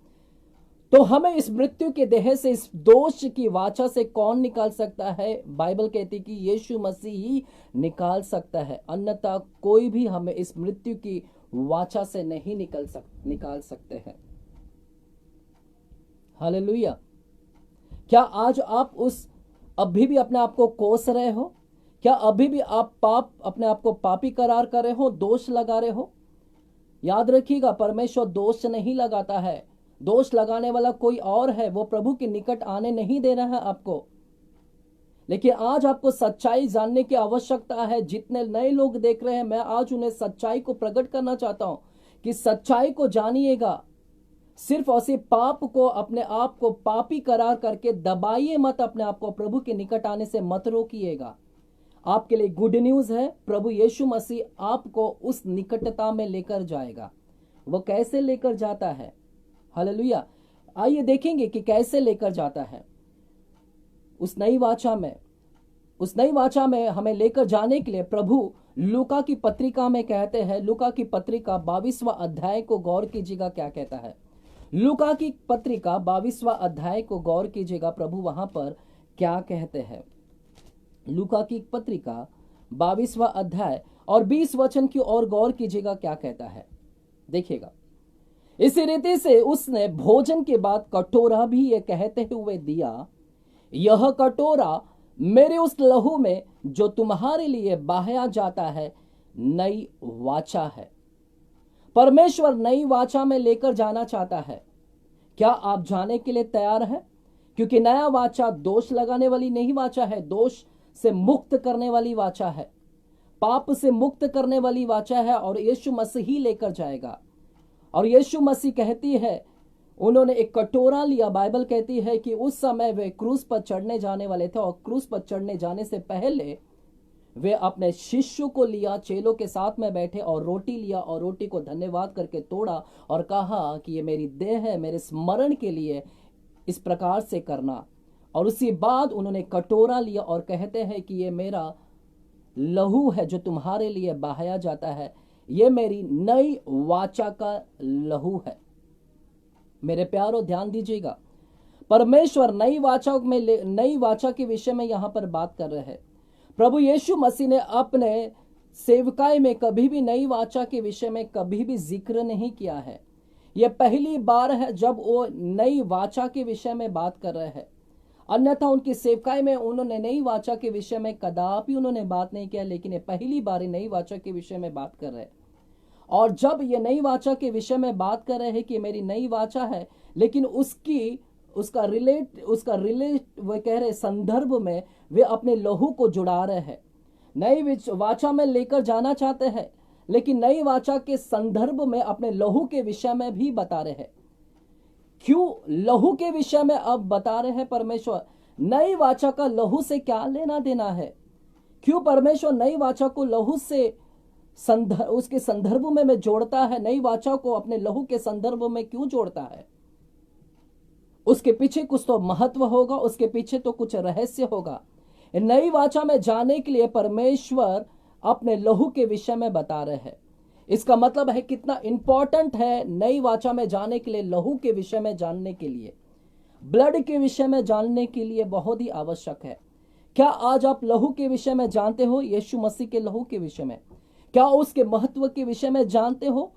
तो हमें इस मृत्यु के देह से, इस दोष की वाचा से कौन निकाल सकता है? बाइबल कहती कि यीशु मसीह ही निकाल सकता है, अन्यथा कोई भी हमें इस मृत्यु की वाचा से नहीं निकाल सकते हैं। हालेलुया। क्या आज आप अभी भी अपने आप को कोस रहे हो? क्या अभी भी आप अपने आप को पापी करार कर रहे हो, दोष लगा रहे हो? याद रखिएगा, परमेश्वर दोष नहीं लगाता है। दोष लगाने वाला कोई और है, वो प्रभु के निकट आने नहीं दे रहा है आपको। लेकिन आज आपको सच्चाई जानने की आवश्यकता है। जितने नए लोग देख रहे हैं, मैं आज उन्हें सच्चाई को प्रकट करना चाहता हूं कि सच्चाई को जानिएगा। सिर्फ और सिर्फ पाप को, अपने आप को पापी करार करके दबाइए मत, अपने आप को प्रभु के निकट आने से मत रोकिएगा। आपके लिए गुड न्यूज है, प्रभु यीशु मसीह आपको उस निकटता में लेकर जाएगा। वो कैसे लेकर जाता है? हालेलुया। आइए देखेंगे कि कैसे लेकर जाता है। उस नई वाचा में हमें लेकर जाने के लिए प्रभु लूका की पत्रिका में कहते हैं, लूका की पत्रिका 22वां अध्याय को गौर कीजिएगा क्या कहता है। लूका की पत्रिका 22वां अध्याय को गौर कीजिएगा, प्रभु वहां पर क्या कहते हैं। लूका की पत्रिका 22वां अध्याय और 20 वचन की ओर गौर कीजिएगा क्या कहता है। देखिएगा, इसी रीति से उसने भोजन के बाद कटोरा भी ये कहते हुए दिया, यह कटोरा मेरे उस लहू में जो तुम्हारे लिए बहाया जाता है नई वाचा है। परमेश्वर नई वाचा में लेकर जाना चाहता है। क्या आप जाने के लिए तैयार हैं? क्योंकि नया वाचा दोष लगाने वाली नहीं वाचा है, दोष से मुक्त करने वाली वाचा है, पाप से मुक्त करने वाली वाचा है, और यीशु मसीह ही लेकर जाएगा। और यीशु मसीह कहती है, उन्होंने एक कटोरा लिया। बाइबल कहती है कि उस समय वे क्रूस पर चढ़ने जाने वाले थे, और क्रूस पर चढ़ने जाने से पहले वे अपने शिष्यों को लिया, चेलों के साथ में बैठे और रोटी लिया, और रोटी को धन्यवाद करके तोड़ा और कहा कि ये मेरी देह है, मेरे स्मरण के लिए इस प्रकार से करना। और उसी बाद उन्होंने कटोरा लिया और कहते हैं कि ये मेरा लहू है जो तुम्हारे लिए बहाया जाता है, ये मेरी नई वाचा का लहू है। मेरे प्यारो ध्यान दीजिएगा, परमेश्वर नई वाचा के विषय में यहां पर बात कर रहे हैं। प्रभु यीशु मसीह ने अपने सेवकाई में कभी भी नई वाचा के विषय में कभी भी जिक्र नहीं किया है। यह पहली बार है जब वो नई वाचा के विषय में बात कर रहे हैं। अन्यथा उनकी सेवकाई में उन्होंने नई वाचा के विषय में कदापि उन्होंने बात नहीं किया, लेकिन ये पहली बार नई वाचा के विषय में बात कर रहे हैं। और जब ये नई वाचा के विषय में बात कर रहे हैं कि मेरी नई वाचा है, लेकिन उसका रिलेट वे कह रहे संदर्भ में वे अपने लहू को जुड़ा रहे हैं। नई वाचा में लेकर जाना चाहते हैं, लेकिन नई वाचा के संदर्भ में अपने लहू के विषय में भी बता रहे हैं। क्यों लहू के विषय में अब बता रहे हैं परमेश्वर? नई वाचा का लहू से क्या लेना देना है? क्यों परमेश्वर नई वाचा को लहू से उसके संदर्भ में जोड़ता है? नई वाचा को अपने लहू के संदर्भ में क्यों जोड़ता है? उसके पीछे कुछ तो महत्व होगा, उसके पीछे तो कुछ रहस्य होगा। नई वाचा में जाने के लिए परमेश्वर अपने लहू के विषय में बता रहे हैं। इसका मतलब है कितना इंपॉर्टेंट है नई वाचा में जाने के लिए, लहू के विषय में जानने के लिए, ब्लड के विषय में जानने के लिए बहुत ही आवश्यक है। क्या आज आप लहू के विषय में जानते हो? यीशु मसीह के लहू के विषय में क्या उसके महत्व के विषय में जानते हो?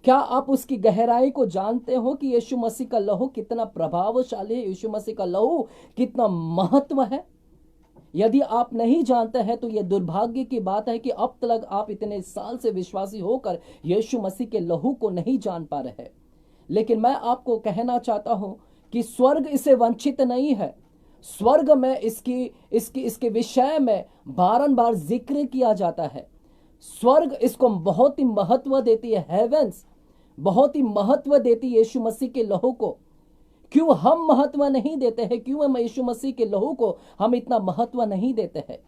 क्या आप उसकी गहराई को जानते हो कि यीशु मसीह का लहू कितना प्रभावशाली है? यीशु मसीह का लहू कितना महत्व है? यदि आप नहीं जानते हैं तो यह दुर्भाग्य की बात है कि अब तक आप इतने साल से विश्वासी होकर यीशु मसीह के लहू को नहीं जान पा रहे। लेकिन मैं आपको कहना चाहता हूं कि स्वर्ग इसे वंचित नहीं है। स्वर्ग में इसके विषय में बारंबार जिक्र किया जाता है। स्वर्ग इसको बहुत ही महत्व देती है। हेवेंस बहुत ही महत्व देती है यीशु मसीह के लहू को। क्यों हम महत्व नहीं देते हैं? क्यों हम यीशु मसीह के लहू को हम इतना महत्व नहीं देते हैं?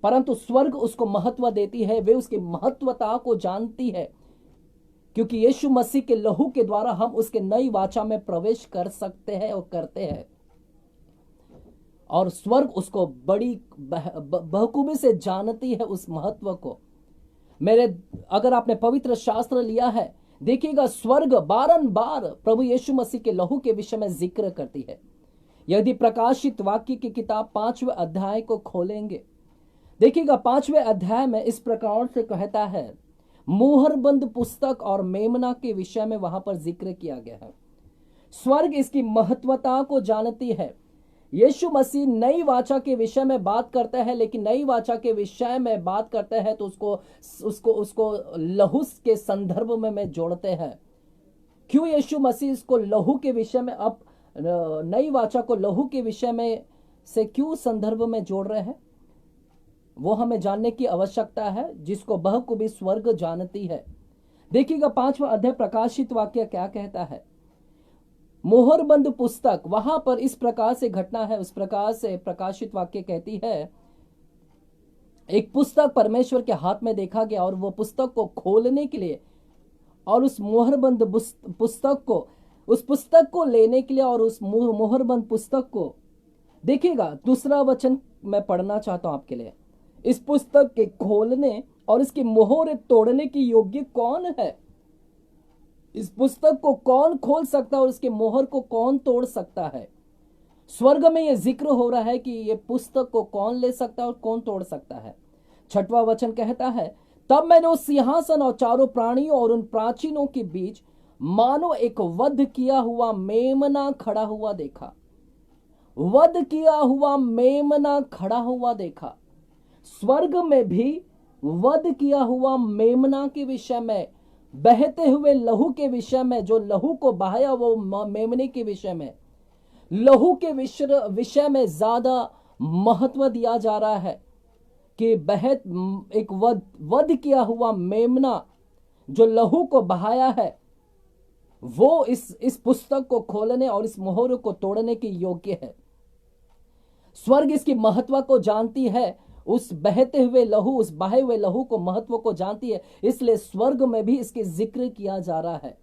परंतु स्वर्ग उसको महत्व देती है, वे उसकी महत्वता को जानती है, क्योंकि यीशु मसीह के लहू के द्वारा हम उसके नई वाचा में प्रवेश कर सकते हैं और करते हैं। और स्वर्ग उसको बड़ी बखूबी से जानती है उस महत्व को। अगर आपने पवित्र शास्त्र लिया है, देखिएगा स्वर्ग बारंबार प्रभु यीशु मसीह के लहू के विषय में जिक्र करती है। यदि प्रकाशित वाक्य की किताब 5वें अध्याय को खोलेंगे, देखिएगा 5वें अध्याय में इस प्रकार से कहता है, मुहरबंद पुस्तक और मेमना के विषय में वहां पर जिक्र किया गया है। स्वर्ग इसकी महत्वता को जानती है। यीशु मसीह नई वाचा के विषय में बात करते हैं, लेकिन नई वाचा के विषय में बात करते हैं तो उसको लहू के संदर्भ में जोड़ते हैं। क्यों यीशु मसीह इसको लहू के विषय में, अब नई वाचा को लहू के विषय में से क्यों संदर्भ में जोड़ रहे हैं, वो हमें जानने की आवश्यकता है, जिसको बखूबी स्वर्ग जानती है। देखिएगा 5वां अध्याय प्रकाशित वाक्य क्या कहता है। मोहरबंद पुस्तक, वहां पर इस प्रकार से घटना है, उस प्रकार से प्रकाशित वाक्य कहती है, एक पुस्तक परमेश्वर के हाथ में देखा गया और वो पुस्तक को खोलने के लिए और उस मोहरबंद पुस्तक को लेने के लिए और उस मोहरबंद पुस्तक को, देखिएगा दूसरा वचन मैं पढ़ना चाहता हूं आपके लिए। इस पुस्तक के खोलने और इसकी मोहर तोड़ने की योग्य कौन है? इस पुस्तक को कौन खोल सकता है और इसके मोहर को कौन तोड़ सकता है? स्वर्ग में यह जिक्र हो रहा है कि यह पुस्तक को कौन ले सकता है और कौन तोड़ सकता है। 6वां वचन कहता है, तब मैंने उस सिंहासन और चारों प्राणियों और उन प्राचीनों के बीच मानो एक वध किया हुआ मेमना खड़ा हुआ देखा। वध किया हुआ मेमना खड़ा हुआ देखा। स्वर्ग में भी वध किया हुआ मेमना के विषय में, बहते हुए लहू के विषय में, जो लहू को बहाया वो मेमने के विषय में, लहू के विषय में ज्यादा महत्व दिया जा रहा है कि एक वध किया हुआ मेमना जो लहू को बहाया है, वो इस पुस्तक को खोलने और इस मोहर को तोड़ने के योग्य है। स्वर्ग इसकी महत्व को जानती है, उस बहते हुए लहू, उस बहे हुए लहू को महत्व को जानती है, इसलिए स्वर्ग में भी इसके जिक्र किया जा रहा है।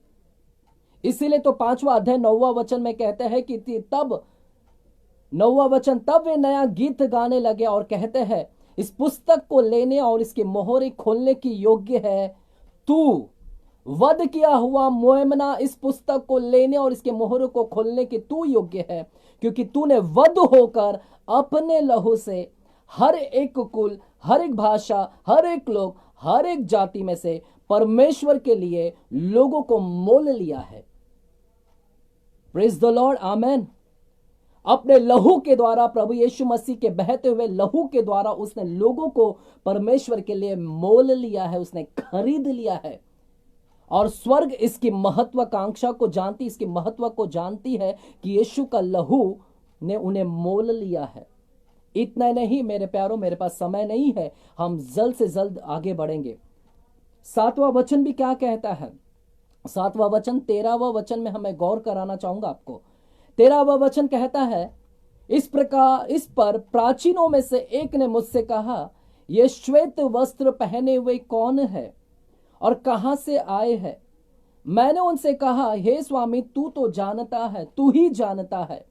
इसीलिए तो 5वां अध्याय 9वां वचन में कहते हैं कि तब 9वां वचन, तब वे नया गीत गाने लगे और कहते हैं, इस पुस्तक को लेने और इसके मोहरे खोलने की योग्य है तू, वध किया हुआ मेमना इस पुस्तक को लेने और इसके मोहर को खोलने के तू योग्य है, क्योंकि तूने वध होकर अपने लहू से हर एक कुल, हर एक भाषा, हर एक लोग, हर एक जाति में से परमेश्वर के लिए लोगों को मोल लिया है। प्रेज द लॉर्ड, आमेन। अपने लहू के द्वारा, प्रभु यीशु मसीह के बहते हुए लहू के द्वारा उसने लोगों को परमेश्वर के लिए मोल लिया है, उसने खरीद लिया है। और स्वर्ग इसकी महत्वाकांक्षा को जानती, इसकी महत्व को जानती है कि यीशु का लहू ने उन्हें मोल लिया है। इतना नहीं मेरे प्यारों, मेरे पास समय नहीं है, हम जल्द से जल्द आगे बढ़ेंगे। 7वां वचन भी क्या कहता है? 7वां वचन 13वां वचन में हमें गौर कराना चाहूंगा आपको। 13वां वचन कहता है, इस पर प्राचीनों में से एक ने मुझसे कहा, ये श्वेत वस्त्र पहने हुए कौन है और कहां से आए हैं? मैंने उनसे कहा, हे स्वामी, तू तो जानता है, तू ही जानता है।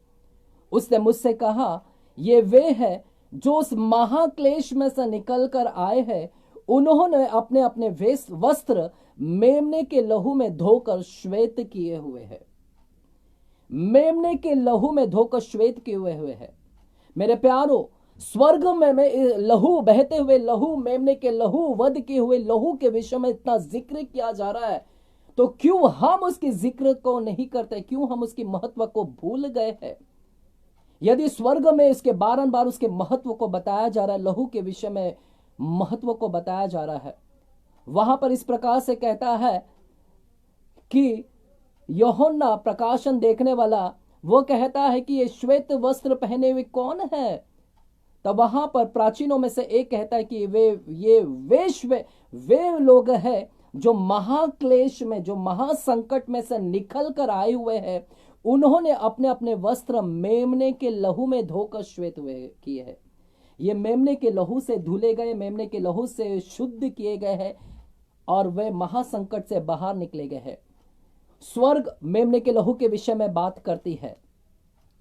उसने मुझसे कहा, ये वे हैं जो उस महाक्लेश में से निकल कर आए हैं। उन्होंने अपने अपने वस्त्र मेमने के लहू में धोकर श्वेत किए हुए हैं। मेमने के लहू में धोकर श्वेत किए हुए हैं। मेरे प्यारों, स्वर्ग में लहू, बहते हुए लहू, मेमने के लहू, वध किए हुए लहू के विषय में इतना जिक्र किया जा रहा है, तो क्यों हम उसकी जिक्र को नहीं करते? क्यों हम उसकी महत्व को भूल गए हैं? यदि स्वर्ग में इसके बारंबार उसके महत्व को बताया जा रहा है, लहू के विषय में महत्व को बताया जा रहा है, वहां पर इस प्रकार से कहता है कि यूहन्ना प्रकाशन देखने वाला वो कहता है कि ये श्वेत वस्त्र पहने हुए कौन है? तब वहां पर प्राचीनों में से एक कहता है कि वे लोग हैं जो महाक्लेश में, जो महासंकट में से निकल कर आए हुए हैं। उन्होंने अपने अपने वस्त्र मेमने के लहू में धोकर श्वेत हुए किए हैं। ये मेमने के लहू से धुले गए, मेमने के लहू से शुद्ध किए गए हैं और वे महासंकट से बाहर निकले गए हैं। स्वर्ग मेमने के लहू के विषय में बात करती है,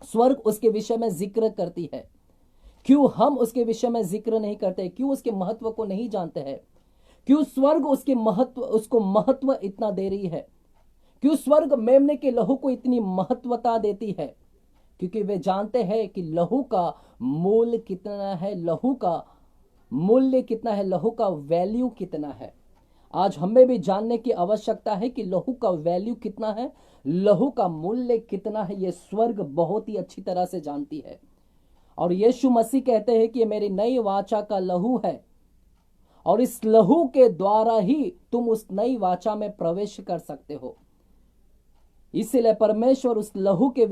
स्वर्ग उसके विषय में जिक्र करती है। क्यों हम उसके विषय में जिक्र नहीं करते? क्यों उसके महत्व को नहीं जानते हैं? क्यों स्वर्ग उसको महत्व इतना दे रही है? क्यों स्वर्ग मेमने के लहू को इतनी महत्वता देती है? क्योंकि वे जानते हैं कि लहू का मूल्य कितना है, लहू का मूल्य कितना है, लहू का वैल्यू कितना है। आज हमें भी जानने की आवश्यकता है कि लहू का वैल्यू कितना है, लहू का मूल्य कितना है। यह स्वर्ग बहुत ही अच्छी तरह से जानती है। और यीशु मसीह कहते हैं कि ये मेरी नई वाचा का लहू है और इस लहू के द्वारा ही तुम उस नई वाचा में प्रवेश कर सकते हो। इसलिए परमेश्वर उस लहू के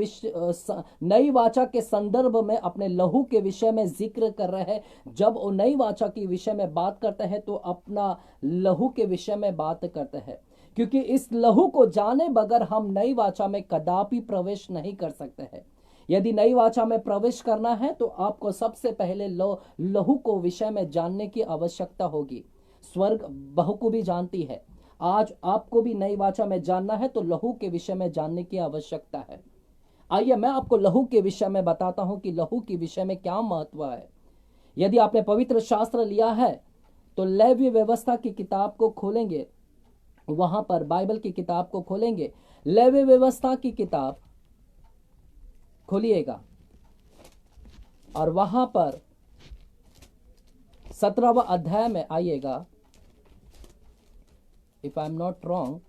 नई वाचा के संदर्भ में अपने लहू के विषय में जिक्र कर रहे हैं। जब वो नई वाचा के विषय में बात करते हैं तो अपना लहू के विषय में बात करते हैं, क्योंकि इस लहू को जाने बगैर हम नई वाचा में कदापि प्रवेश नहीं कर सकते हैं। यदि नई वाचा में प्रवेश करना है तो आपको सबसे पहले लहू को विषय में जानने की आवश्यकता होगी। स्वर्ग बखूबी जानती है। आज आपको भी नई वाचा में जानना है तो लहू के विषय में जानने की आवश्यकता है। आइए मैं आपको लहू के विषय में बताता हूं कि लहू के विषय में क्या महत्व है। यदि आपने पवित्र शास्त्र लिया है तो लेवी व्यवस्था की किताब को खोलेंगे, वहां पर बाइबल की किताब को खोलेंगे, लेवी व्यवस्था की किताब खोलिएगा और वहां पर 17वां अध्याय में आइएगा। If I am not wrong,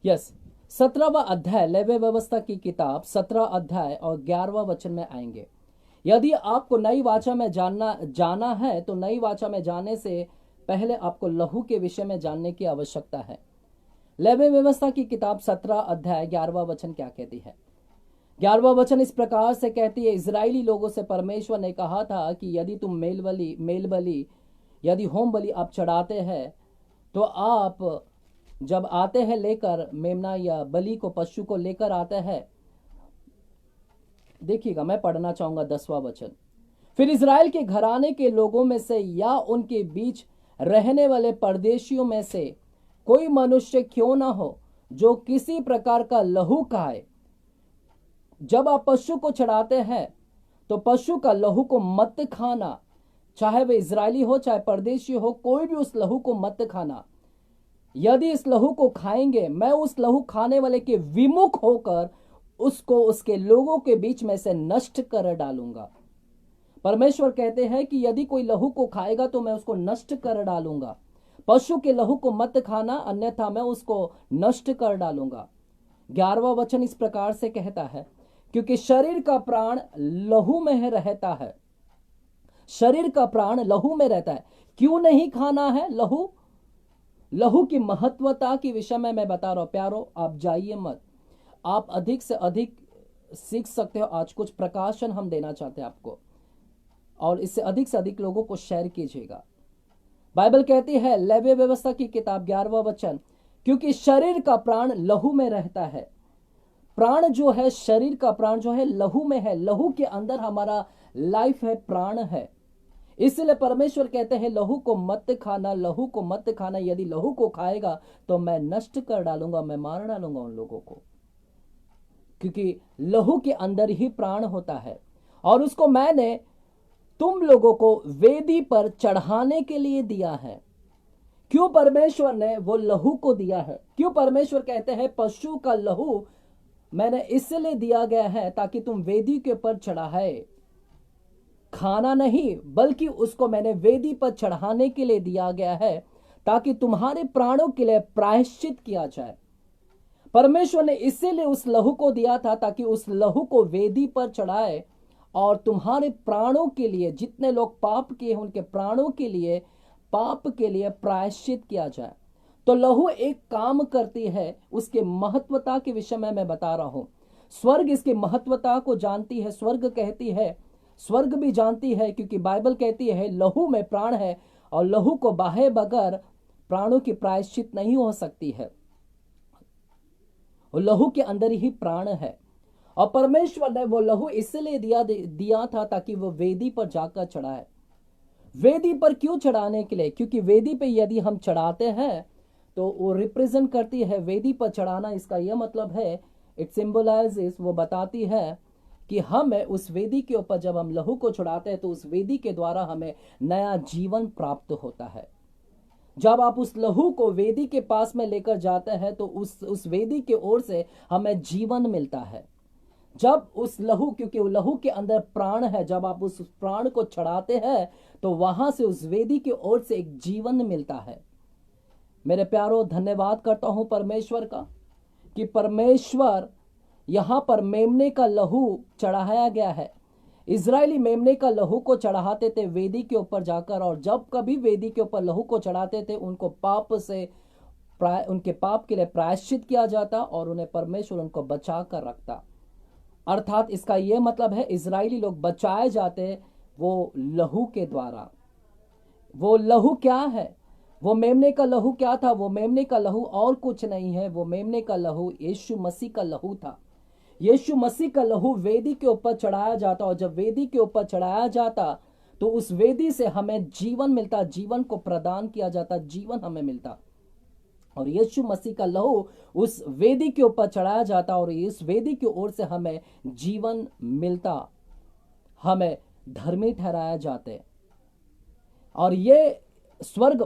yes, 17वां अध्याय लेवी व्यवस्था की किताब 17 अध्याय और 11वां वचन में आएंगे। यदि आपको नई वाचा में जाना है तो नई वाचा में जाने से पहले आपको लहू के विषय में जानने की आवश्यकता है। लेवी व्यवस्था की किताब 17 अध्याय 11वां वचन क्या कहती है? 11वां वचन इस प्रकार से कहती है, इजरायली लोगों से परमेश्वर ने कहा था कि यदि तुम मेल बलि यदि होम बलि आप चढ़ाते हैं तो आप जब आते हैं लेकर मेमना या बलि को, पशु को लेकर आते हैं, देखिएगा मैं पढ़ना चाहूंगा 10वां वचन। फिर इजराइल के घराने के लोगों में से या उनके बीच रहने वाले परदेशियों में से कोई मनुष्य क्यों ना हो जो किसी प्रकार का लहू खाए, जब आप पशु को चढ़ाते हैं तो पशु का लहू को मत खाना, चाहे वह इजरायली हो चाहे परदेशी हो, कोई भी उस लहू को मत खाना। यदि इस लहू को खाएंगे, मैं उस लहू खाने वाले के विमुख होकर उसको उसके लोगों के बीच में से नष्ट कर डालूंगा। परमेश्वर कहते हैं कि यदि कोई लहू को खाएगा तो मैं उसको नष्ट कर डालूंगा। पशु के लहू को मत खाना, अन्यथा मैं उसको नष्ट कर डालूंगा। 11वां वचन इस प्रकार से कहता है, क्योंकि शरीर का प्राण लहू में रहता है। शरीर का प्राण लहू में रहता है। क्यों नहीं खाना है लहू? लहू की महत्वता के विषय में मैं बता रहा हूं। प्यारो, आप जाइए मत, आप अधिक से अधिक सीख सकते हो। आज कुछ प्रकाशन हम देना चाहते हैं आपको, और इससे अधिक से अधिक लोगों को शेयर कीजिएगा। बाइबल कहती है, लेवी व्यवस्था की किताब 11वां वचन, क्योंकि शरीर का प्राण लहू में रहता है। प्राण जो है, शरीर का प्राण जो है लहू में है। लहू के अंदर हमारा लाइफ है, प्राण है। इसलिए परमेश्वर कहते हैं लहू को मत खाना, लहू को मत खाना। यदि लहू को खाएगा तो मैं नष्ट कर डालूंगा, मैं मार डालूंगा उन लोगों को, क्योंकि लहू के अंदर ही प्राण होता है। और उसको मैंने तुम लोगों को वेदी पर चढ़ाने के लिए दिया है। क्यों परमेश्वर ने वो लहू को दिया है? क्यों परमेश्वर कहते हैं पशु का लहू मैंने इसलिए दिया गया है ताकि तुम वेदी के ऊपर चढ़ाए, खाना नहीं, बल्कि उसको मैंने वेदी पर चढ़ाने के लिए दिया गया है ताकि तुम्हारे प्राणों के लिए प्रायश्चित किया जाए। परमेश्वर ने इसीलिए उस लहू को दिया था ताकि उस लहू को वेदी पर चढ़ाए और तुम्हारे प्राणों के लिए, जितने लोग पाप किए हैं उनके प्राणों के लिए, पाप के लिए प्रायश्चित किया जाए। तो लहू एक काम करती है, उसके महत्वता के विषय में मैं बता रहा हूं। स्वर्ग इसकी महत्वता को जानती है, स्वर्ग कहती है, स्वर्ग भी जानती है, क्योंकि बाइबल कहती है लहू में प्राण है और लहू को बहाए बगैर प्राणों की प्रायश्चित नहीं हो सकती है। और लहू के अंदर ही प्राण है। और परमेश्वर ने वो लहू इसलिए दिया था ताकि वो वेदी पर जाकर चढ़ाए। वेदी पर क्यों चढ़ाने के लिए? क्योंकि वेदी पे यदि हम चढ़ाते हैं तो वो रिप्रेजेंट करती है, वेदी पर चढ़ाना इसका यह मतलब है, इट सिंबलाइजेस, वो बताती है कि हमें उस वेदी के ऊपर जब हम लहू को चढ़ाते हैं तो उस वेदी के द्वारा हमें नया जीवन प्राप्त होता है। जब आप उस लहू को वेदी के पास में लेकर जाते हैं तो उस वेदी के ओर से हमें जीवन मिलता है। जब उस लहू, क्योंकि लहू के अंदर प्राण है, जब आप उस प्राण को चढ़ाते हैं तो वहां से उस वेदी की ओर से एक जीवन मिलता है। मेरे प्यारों, धन्यवाद करता हूं परमेश्वर का कि परमेश्वर यहां पर मेमने का लहू चढ़ाया गया है। इजरायली मेमने का लहू को चढ़ाते थे वेदी के ऊपर जाकर, और जब कभी वेदी के ऊपर लहू को चढ़ाते थे उनको पाप से उनके पाप के लिए प्रायश्चित किया जाता और उन्हें परमेश्वर उनको बचा कर रखता। अर्थात इसका यह मतलब है इजरायली लोग बचाए जाते वो लहू के द्वारा। वो लहू क्या है? वो मेमने का लहू क्या था? वो मेमने का लहू और कुछ नहीं है, वो मेमने का लहू यीशु मसीह का लहू था। यीशु मसीह का लहू वेदी के ऊपर चढ़ाया जाता, और जब वेदी के ऊपर चढ़ाया जाता तो उस वेदी से हमें जीवन मिलता, जीवन को प्रदान किया जाता, जीवन हमें मिलता। और यीशु मसीह का लहू उस वेदी के ऊपर चढ़ाया जाता और इस वेदी की ओर से हमें जीवन मिलता, हमें धर्मी ठहराया जाते। और ये स्वर्ग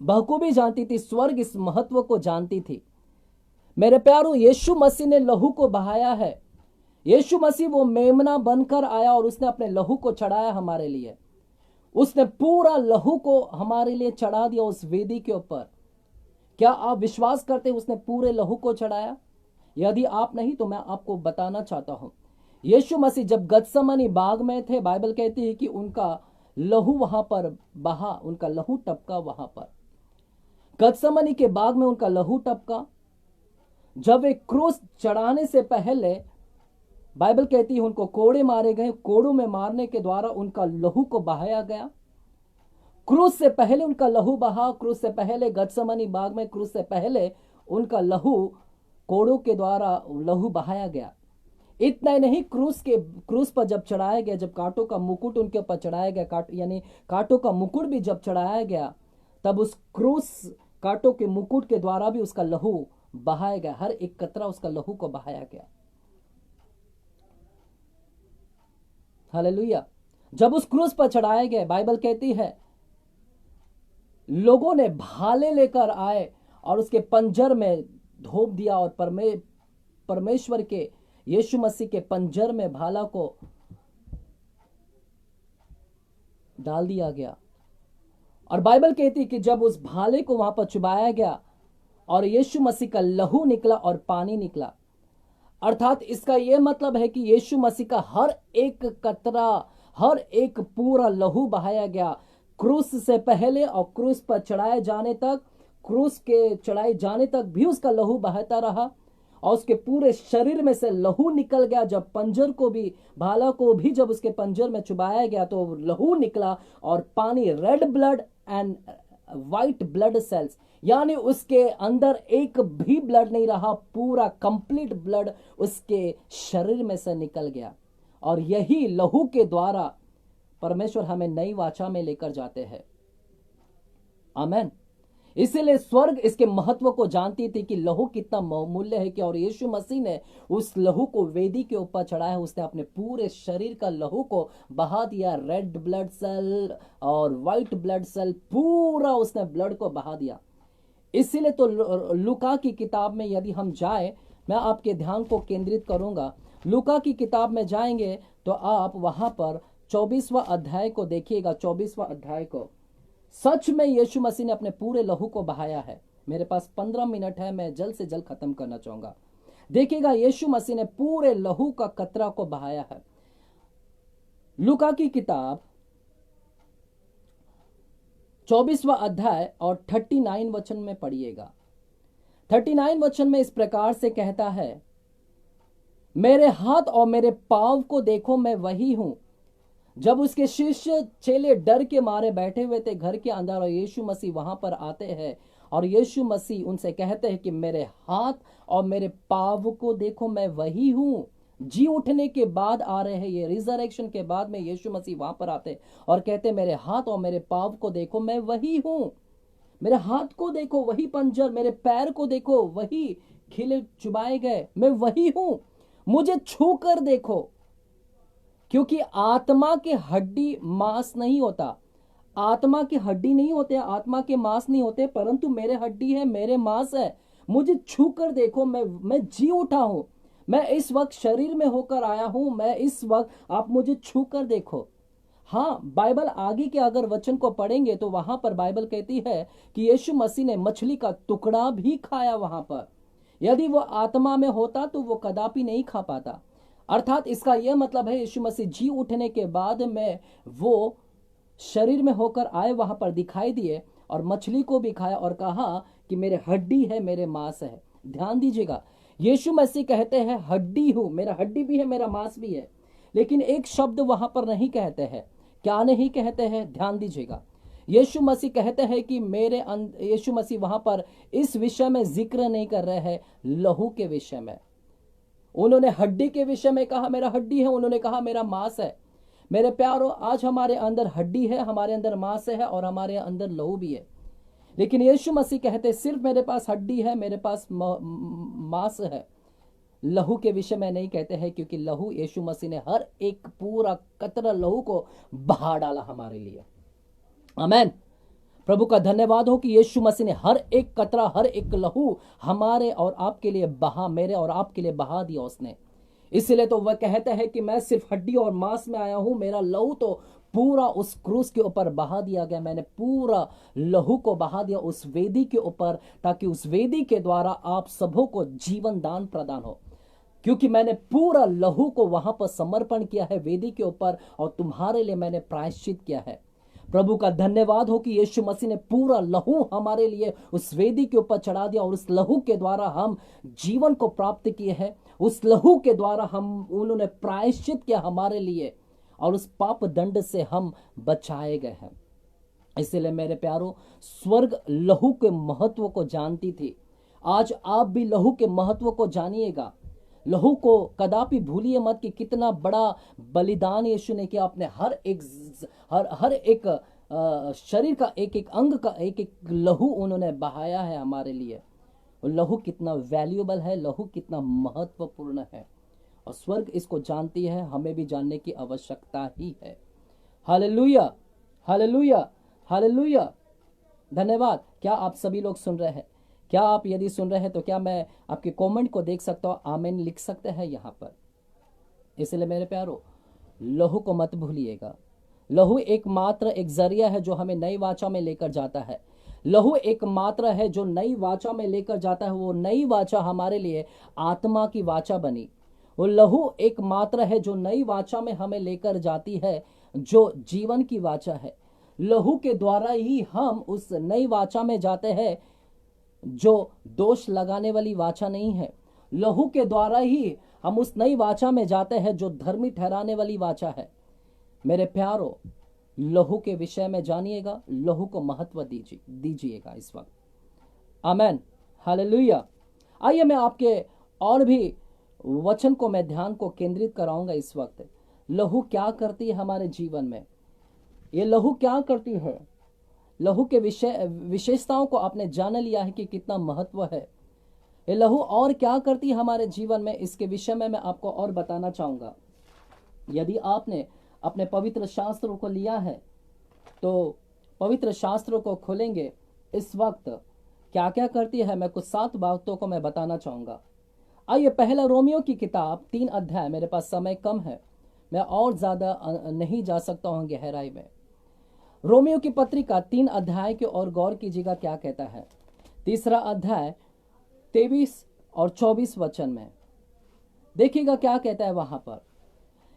बखूबी जानती थी, स्वर्ग इस महत्व को जानती थी। मेरे प्यारों, यीशु मसीह ने लहू को बहाया है। यीशु मसीह वो मेमना बनकर आया और उसने अपने लहू को चढ़ाया हमारे लिए। उसने पूरा लहू को हमारे लिए चढ़ा दिया उस वेदी के ऊपर। क्या आप विश्वास करते हैं उसने पूरे लहू को चढ़ाया? यदि आप नहीं तो मैं आपको बताना चाहता हूं। यीशु मसीह जब गत्समनी बाग में थे, बाइबल कहती है कि उनका लहू वहां पर बहा, उनका लहू टपका वहां पर। गत्समनी के बाग में उनका लहू टपका। जब वे क्रूस चढ़ाने से पहले, बाइबल कहती है उनको कोड़े मारे गए, कोड़ों में मारने के द्वारा उनका लहू को बहाया गया। क्रूस से पहले उनका लहू बहा, क्रूस से पहले गत्समनी बाग में, क्रूस से पहले उनका लहू कोड़ों के द्वारा लहू बहाया गया। इतना ही नहीं, क्रूस पर जब चढ़ाया गया, जब कांटों का मुकुट उनके ऊपर चढ़ाया गया, यानी कांटों का मुकुट भी जब चढ़ाया गया, तब उस क्रूस कांटों के मुकुट के द्वारा भी उसका लहू बहाया गया, हर एक कतरा उसका लहू को बहाया गया। हालेलुया। जब उस क्रूस पर चढ़ाए गए, बाइबल कहती है लोगों ने भाले लेकर आए और उसके पंजर में धोप दिया, और परमेश्वर के यीशु मसीह के पंजर में भाला को डाल दिया गया। और बाइबल कहती है कि जब उस भाले को वहां पर चुबाया गया और यीशु मसीह का लहू निकला और पानी निकला, अर्थात इसका यह मतलब है कि यीशु मसीह का हर एक कतरा, हर एक पूरा लहू बहाया गया, क्रूस से पहले और क्रूस पर चढ़ाए जाने तक, क्रूस के चढ़ाए जाने तक भी उसका लहू बहता रहा, और उसके पूरे शरीर में से लहू निकल गया। जब पंजर को भी, भाला को भी जब उसके पंजर में चुबाया गया तो लहू निकला और पानी, red blood and white blood cells, यानी उसके अंदर एक भी ब्लड नहीं रहा, पूरा कंप्लीट ब्लड उसके शरीर में से निकल गया। और यही लहू के द्वारा परमेश्वर हमें नई वाचा में लेकर जाते हैं। आमेन। इसीलिए स्वर्ग इसके महत्व को जानती थी कि लहू कितना मूल्य है, कि और यीशु मसीह ने उस लहू को वेदी के ऊपर चढ़ाया। उसने अपने पूरे शरीर का लहू को बहा दिया, रेड ब्लड सेल और व्हाइट ब्लड सेल, पूरा उसने ब्लड को बहा दिया। इसीलिए तो लूका की किताब में यदि हम जाए, मैं आपके ध्यान को केंद्रित करूंगा। लूका की किताब में जाएंगे तो आप वहां पर 24वां अध्याय को देखिएगा। 24वां अध्याय को, सच में यीशु मसीह ने अपने पूरे लहू को बहाया है। मेरे पास 15 मिनट है, मैं जल्द से जल्द खत्म करना चाहूंगा। देखिएगा, यीशु मसीह ने पूरे लहू का कतरा को बहाया है। लूका की किताब 24वां अध्याय और 39 वचन में पढ़िएगा। 39 वचन में इस प्रकार से कहता है, मेरे हाथ और मेरे पांव को देखो, मैं वही हूं। जब उसके शिष्य चेले डर के मारे बैठे हुए थे घर के अंदर, और यीशु मसीह वहां पर आते हैं और यीशु मसीह उनसे कहते हैं कि मेरे हाथ और मेरे पांव को देखो, मैं वही हूं। जी उठने के बाद आ रहे हैं, ये रिजरेक्शन के बाद में यीशु मसीह वहां पर आते और कहते मेरे हाथ और मेरे पांव को देखो, मैं वही हूं। मेरे हाथ को देखो, वही पंजर, मेरे पैर को देखो, वही खिले चुबाए गए, मैं वही हूं। मुझे छू कर देखो, क्योंकि आत्मा के हड्डी मांस नहीं होता, आत्मा की हड्डी नहीं होते, आत्मा के मांस नहीं होते, परंतु मेरे हड्डी है, मेरे मांस है। मुझे छू कर देखो, मैं जी उठा हूं, मैं इस वक्त शरीर में होकर आया हूं, मैं इस वक्त, आप मुझे छू कर देखो। हाँ, बाइबल आगे के अगर वचन को पढ़ेंगे तो वहां पर बाइबल कहती है कि यीशु मसीह ने मछली का टुकड़ा भी खाया वहां पर। यदि वो आत्मा में होता तो वो कदापि नहीं खा पाता। अर्थात इसका यह मतलब है, यीशु मसीह जी उठने के बाद में वो शरीर में होकर आए, वहां पर दिखाई दिए और मछली को भी खाया और कहा कि मेरे हड्डी है, मेरे मांस है। ध्यान दीजिएगा, यीशु मसीह कहते हैं हड्डी हूं, मेरा हड्डी भी है, मेरा मांस भी है, लेकिन एक शब्द वहां पर नहीं कहते हैं। क्या नहीं कहते हैं? ध्यान दीजिएगा, यीशु मसीह कहते हैं कि यीशु मसीह वहां पर इस विषय में जिक्र नहीं कर रहे हैं, लहू के विषय में। उन्होंने हड्डी के विषय में कहा मेरा हड्डी है, उन्होंने कहा मेरा मांस है। मेरे प्यारों, आज हमारे अंदर हड्डी है, हमारे अंदर मांस है और हमारे अंदर लहू भी है, लेकिन यीशु मसीह कहते सिर्फ मेरे पास हड्डी है, मेरे पास मांस है। लहू के विषय में नहीं कहते हैं, क्योंकि लहू, यीशु मसीह ने हर एक पूरा कतरा लहू को बहा डाला हमारे लिए। आमेन। प्रभु का धन्यवाद हो कि यीशु मसीह ने हर एक कतरा, हर एक लहू हमारे और आपके लिए बहा, मेरे और आपके लिए बहा दिया उसने। इसलिए तो वह कहते हैं कि मैं सिर्फ हड्डी और मांस में आया हूं, मेरा लहू तो पूरा उस क्रूस के ऊपर बहा दिया गया। मैंने पूरा लहू को बहा दिया उस वेदी के ऊपर, ताकि उस वेदी के द्वारा आप सबों को जीवन दान प्रदान हो। क्योंकि मैंने पूरा लहू को वहां पर समर्पण किया है वेदी के ऊपर, और तुम्हारे लिए मैंने प्रायश्चित किया है। प्रभु का धन्यवाद हो कि यीशु मसीह ने पूरा लहू हमारे लिए उस वेदी के ऊपर चढ़ा दिया, और उस लहू के द्वारा हम जीवन को प्राप्त किए हैं। उस लहू के द्वारा उन्होंने प्रायश्चित किया हमारे लिए, और उस पाप दंड से हम बचाए गए हैं। इसलिए मेरे प्यारों, स्वर्ग लहू के महत्व को जानती थी। आज आप भी लहू के महत्व को जानिएगा। लहू को कदापि भूलिए मत कि कितना बड़ा बलिदान यीशु ने किया। अपने हर एक शरीर का एक एक अंग का एक एक लहू उन्होंने बहाया है हमारे लिए। लहू कितना वैल्यूएबल है, लहू कितना महत्वपूर्ण है, और स्वर्ग इसको जानती है, हमें भी जानने की आवश्यकता ही है। Hallelujah, hallelujah, hallelujah. धन्यवाद। क्या आप सभी लोग सुन रहे हैं? क्या आप यदि सुन रहे हैं तो क्या मैं आपके कमेंट को देख सकता हूँ? आमीन लिख सकते हैं यहाँ पर। इसलिए मेरे प्यारो, लहू को मत भूलिएगा। लहू एकमात्र एक जरिया है जो हमें नई वाचा में लेकर जाता है। लहू एकमात्र है जो नई वाचा में लेकर जाता है। वो नई वाचा हमारे लिए आत्मा की वाचा बनी। वो लहू एकमात्र है जो नई वाचा में हमें लेकर जाती है, जो जीवन की वाचा है। लहू के द्वारा ही हम उस नई वाचा में जाते हैं जो दोष लगाने वाली वाचा नहीं है। लहू के द्वारा ही हम उस नई वाचा में जाते हैं जो धर्मी ठहराने वाली वाचा है। मेरे प्यारो, लहू के विषय में जानिएगा, लहू को महत्व दीजिएगा इस वक्त। आमेन, हालेलुया। आइए मैं आपके और भी वचन को मैं ध्यान को केंद्रित कराऊंगा इस वक्त। लहू क्या करती है हमारे जीवन में? ये लहू क्या करती है? लहू के विशेषताओं को आपने जान लिया है कि कितना महत्व है। ये लहू और क्या करती है हमारे जीवन में, इसके विषय में मैं आपको और बताना चाहूंगा। यदि आपने अपने पवित्र शास्त्रों को लिया है तो पवित्र शास्त्रों को खोलेंगे इस वक्त। क्या क्या करती है, मैं कुछ 7 बातों को मैं बताना चाहूंगा। आइए, पहला रोमियो की किताब 3 अध्याय। मेरे पास समय कम है, मैं और ज्यादा नहीं जा सकता हूं गहराई में। रोमियो की पत्रिका 3 अध्याय के और गौर कीजिएगा क्या कहता है। 3 अध्याय 23 और 24 वचन में देखिएगा क्या कहता है वहां पर।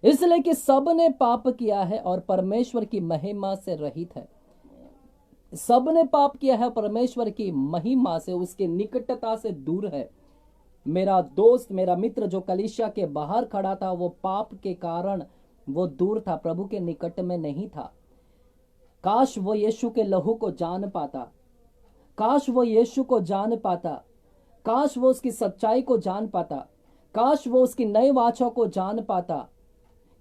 इसलिए कि सब ने पाप किया है और परमेश्वर की महिमा से रहित है। सब ने पाप किया है, परमेश्वर की महिमा से, उसके निकटता से दूर है। मेरा दोस्त, मेरा मित्र जो कलीसिया के बाहर खड़ा था, वो पाप के कारण वो दूर था, प्रभु के निकट में नहीं था। काश वो यीशु के लहू को जान पाता, काश वो यीशु को जान पाता, काश वो उसकी सच्चाई को जान पाता, काश वो उसकी नई वाचा को जान पाता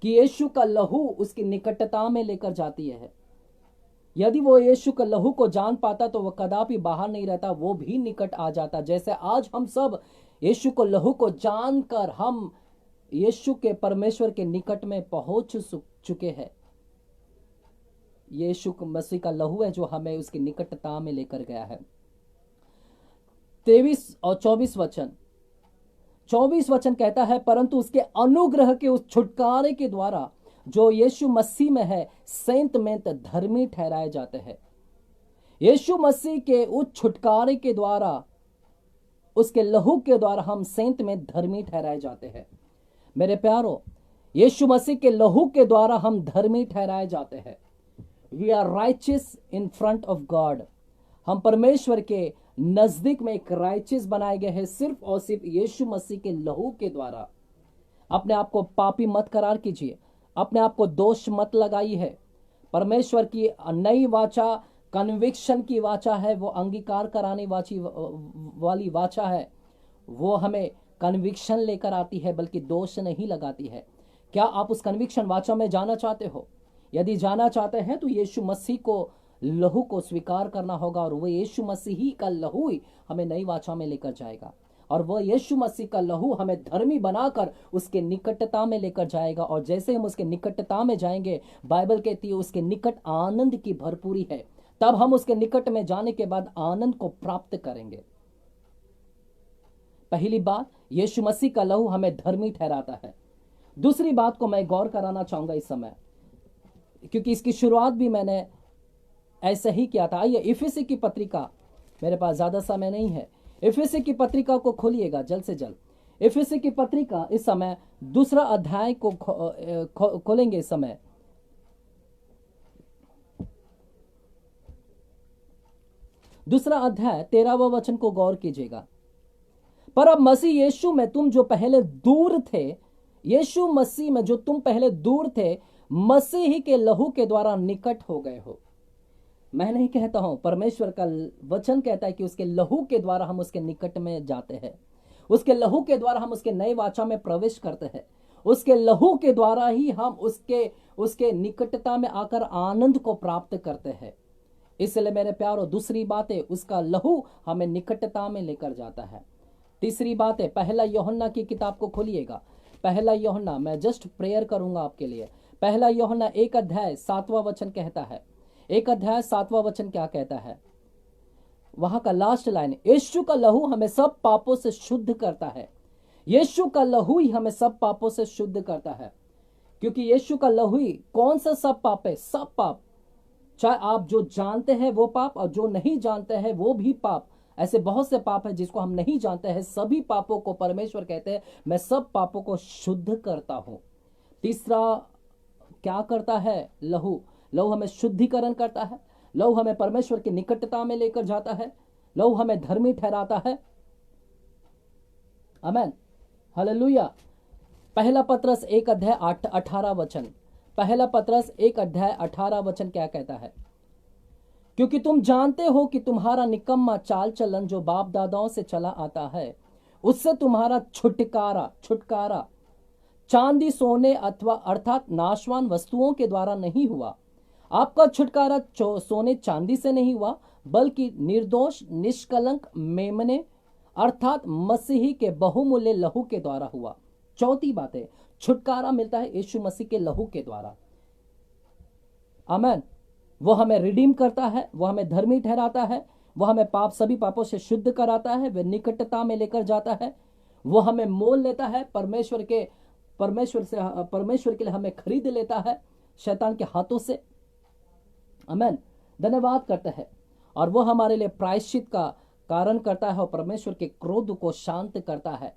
कि यीशु का लहू उसकी निकटता में लेकर जाती है। यदि वो यीशु के लहू को जान पाता तो वो कदापि बाहर नहीं रहता, वो भी निकट आ जाता। जैसे आज हम सब यीशु को लहू को जानकर हम यीशु के परमेश्वर के निकट में पहुंच चुके हैं। यीशु मसीह का लहू है जो हमें उसकी निकटता में लेकर गया है। 23 और 24 वचन। 24 वचन कहता है, परंतु उसके अनुग्रह के उस छुटकारे के द्वारा जो यीशु मसीह में है, सेंत में धर्मी ठहराए जाते हैं। यीशु मसीह के उस छुटकारे के द्वारा, उसके लहू के द्वारा हम सेंत में धर्मी ठहराए जाते हैं। मेरे प्यारो, यीशु मसीह के लहू के द्वारा हम धर्मी ठहराए जाते हैं। We are righteous in front of God. हम परमेश्वर के नजदीक में एक राइचियस बनाए गए हैं सिर्फ और सिर्फ यीशु मसीह के लहू के द्वारा। अपने आप को पापी मत करार कीजिए, अपने आप को दोष मत लगाई है। परमेश्वर की नई वाचा कन्विक्शन की वाचा है, वो अंगीकार कराने वाली वाचा है। वो हमें कन्विक्शन लेकर आती है, बल्कि दोष नहीं लगाती है। क्या आप उस कन्विक्शन वाचा में जाना चाहते हो? यदि जाना चाहते हैं तो यीशु मसीह को लहू को स्वीकार करना होगा, और वो यीशु मसीह ही का लहू ही हमें नई वाचा में लेकर जाएगा। और वह यीशु मसीह का लहू हमें धर्मी बनाकर उसके निकटता में लेकर जाएगा। और जैसे हम उसके निकटता में जाएंगे, बाइबल कहती है उसके निकट आनंद की भरपूरी है। तब हम उसके निकट में जाने के बाद आनंद को प्राप्त करेंगे। पहली बात, यीशु मसीह का लहू हमें धर्मी ठहराता है। दूसरी बात को मैं गौर कराना चाहूंगा इस समय, क्योंकि इसकी शुरुआत भी मैंने ऐसे ही किया था। आइए, इफिसी की पत्रिका, मेरे पास ज्यादा समय नहीं है, इफिसी की पत्रिका को खोलिएगा जल्द से जल्द। इफिसी की पत्रिका इस समय 2 अध्याय को खोलेंगे इस समय। दूसरा अध्याय 13वां वचन को गौर कीजिएगा। पर अब मसीह यीशु में तुम जो पहले दूर थे, यीशु मसीह में जो तुम पहले दूर थे, मसीह ही के लहू के द्वारा निकट हो गए हो। मैं नहीं कहता हूं, परमेश्वर का वचन कहता है कि उसके लहू के द्वारा हम उसके निकट में जाते हैं। उसके लहू के द्वारा हम उसके नए वाचा में प्रवेश करते हैं। उसके लहू के द्वारा ही हम उसके निकटता में आकर आनंद को प्राप्त करते हैं। इसलिए मेरे प्यारो, दूसरी बात है उसका लहू हमें निकटता में लेकर जाता है। तीसरी बात है, पहला यूहन्ना की किताब को खोलिएगा। पहला यूहन्ना, मैं जस्ट प्रेयर करूंगा आपके लिए। पहला यूहन्ना 1 अध्याय 7वां वचन कहता है, 1 अध्याय 7वां वचन क्या कहता है, वहां का लास्ट लाइन, यीशु का लहू हमें सब पापों से शुद्ध करता है। यीशु का लहू ही हमें सब पापों से शुद्ध करता है, क्योंकि यीशु का लहू ही कौन सा सब पाप है, सब पाप, चाहे आप जो जानते हैं वो पाप और जो नहीं जानते हैं वो भी पाप। ऐसे बहुत से पाप है जिसको हम नहीं जानते हैं, सभी पापों को परमेश्वर कहते हैं मैं सब पापों को शुद्ध करता हूं। तीसरा क्या करता है लहू, लहू हमें शुद्धिकरण करता है, लहू हमें परमेश्वर की निकटता में लेकर जाता है, लहू हमें धर्मी ठहराता है। आमेन, हालेलुया। पहला पत्रस 1 अध्याय 18 वचन, पहला पत्रस 1 अध्याय 18 वचन क्या कहता है, क्योंकि तुम जानते हो कि तुम्हारा निकम्मा चाल चलन जो बाप दादाओं से चला आता है, उससे तुम्हारा छुटकारा चांदी सोने अथवा अर्थात नाशवान वस्तुओं के द्वारा नहीं हुआ। आपका छुटकारा सोने चांदी से नहीं हुआ, बल्कि निर्दोष निष्कलंक मेमने अर्थात मसीही के बहुमूल्य लहू के द्वारा हुआ। चौथी बात है, छुटकारा मिलता है यीशु मसीह के लहू के द्वारा। आमेन। वो हमें रिडीम करता है, वो हमें धर्मी ठहराता है, वो हमें सभी पापों से शुद्ध कराता है, वह निकटता में लेकर जाता है, वो हमें मोल लेता है, परमेश्वर के लिए हमें खरीद लेता है शैतान के हाथों से। आमेन, धन्यवाद करते हैं। और वो हमारे लिए प्रायश्चित का कारण करता है और परमेश्वर के क्रोध को शांत करता है,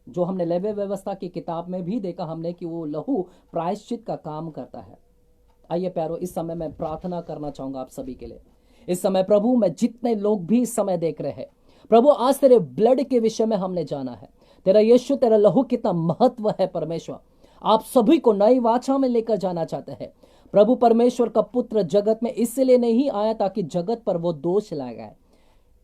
जो हमने लेवी व्यवस्था की किताब में भी देखा हमने कि वो लहू प्रायश्चित का काम करता है। आइए प्यारो, इस समय मैं प्रार्थना करना चाहूंगा आप सभी के लिए। इस समय प्रभु, मैं जितने लोग भी इस समय देख रहे हैं प्रभु, आज तेरे ब्लड के विषय में हमने जाना है, तेरा यीशु, तेरा लहू कितना महत्व है परमेश्वर। आप सभी को नई वाचा में लेकर जाना चाहते हैं प्रभु। परमेश्वर का पुत्र जगत में इसलिए नहीं आया ताकि जगत पर वो दोष लगाए,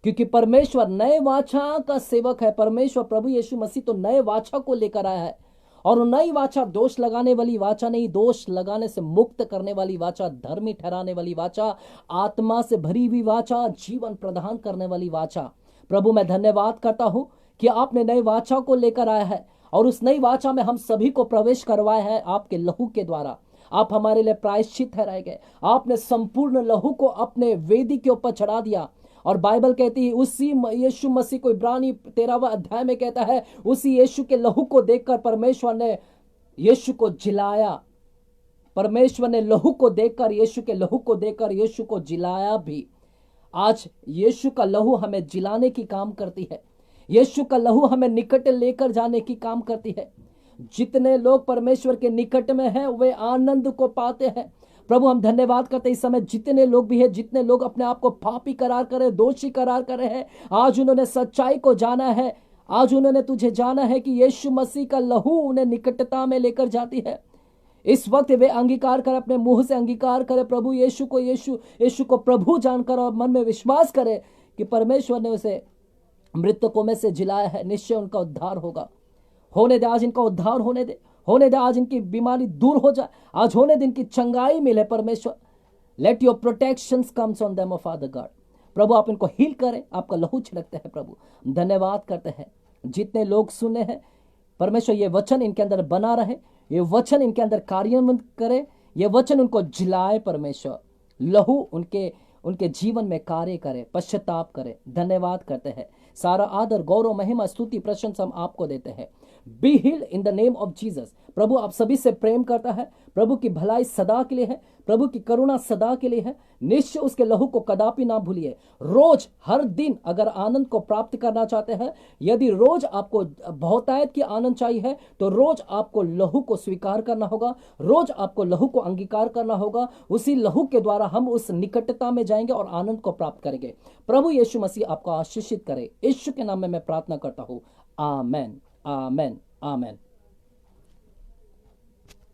क्योंकि परमेश्वर नए वाचा का सेवक है। परमेश्वर प्रभु यीशु मसीह तो नए वाचा को लेकर आया है, और नई वाचा दोष लगाने वाली वाचा नहीं, दोष लगाने से मुक्त करने वाली वाचा, धर्मी ठहराने वाली वाचा, आत्मा से भरी हुई वाचा, जीवन प्रदान करने वाली वाचा। प्रभु मैं धन्यवाद करता हूं कि आपने नई वाचा को लेकर आया है, और उस नई वाचा में हम सभी को प्रवेश करवाया है आपके लहू के द्वारा। आप हमारे लिए प्रायश्चित ठहराए गए, आपने संपूर्ण लहू को अपने वेदी के ऊपर चढ़ा दिया। और बाइबल कहती है उसी यीशु मसीह को, इब्रानी 13वां अध्याय में कहता है, उसी यीशु के लहू को देखकर परमेश्वर ने यीशु को जिलाया। परमेश्वर ने लहू को देखकर, यीशु के लहू को देखकर यीशु को जिलाया भी। आज यीशु का लहू हमें जिलाने की काम करती है, यीशु का लहू हमें निकट लेकर जाने की काम करती है। जितने लोग परमेश्वर के निकट में हैं वे आनंद को पाते हैं। प्रभु हम धन्यवाद करते हैं इस समय जितने लोग भी हैं, जितने लोग अपने आप को पापी करार करे, दोषी करार करे हैं, आज उन्होंने सच्चाई को जाना है, आज उन्होंने तुझे जाना है कि यीशु मसीह का लहू उन्हें निकटता में लेकर जाती है। इस वक्त वे अंगीकार कर, अपने मुंह से अंगीकार करे प्रभु यीशु को प्रभु जानकर, और मन में विश्वास करे कि परमेश्वर ने उसे मृतकों में से जिलाया है, निश्चय उनका उद्धार होगा। होने दे, आज इनका उद्धार होने दे, होने दे, आज इनकी बीमारी दूर हो जाए, आज होने दे इनकी चंगाई मिले परमेश्वर। Let your protections comes on them, father God. प्रभु आप इनको हील करें, आपका लहू छिड़कते हैं प्रभु। धन्यवाद करते हैं जितने लोग सुने हैं परमेश्वर, ये वचन इनके अंदर बना रहे, ये वचन इनके अंदर कार्यान्वित करे, ये वचन उनको जिलाए परमेश्वर। लहू उनके जीवन में कार्य करे, पश्चाताप करे। धन्यवाद करते हैं, सारा आदर गौरव महिमा स्तुति प्रशंसा हम आपको देते हैं। Be healed in the name of Jesus. प्रभु आप सभी से प्रेम करता है, प्रभु की भलाई सदा के लिए है, प्रभु की करुणा सदा के लिए है। निश्चय उसके लहू को कदापि ना भूलिए। रोज हर दिन अगर आनंद को प्राप्त करना चाहते हैं, यदि रोज आपको बहुतायत की आनंद चाहिए है, तो रोज आपको लहू को स्वीकार करना होगा, रोज आपको लहू को अंगीकार करना होगा। उसी लहू के द्वारा हम उस निकटता में जाएंगे और आनंद को प्राप्त करेंगे। प्रभु यीशु मसीह आपको आशीषित करे, यीशु के नाम में मैं प्रार्थना करता हूँ। आमेन, आमेन, आमेन।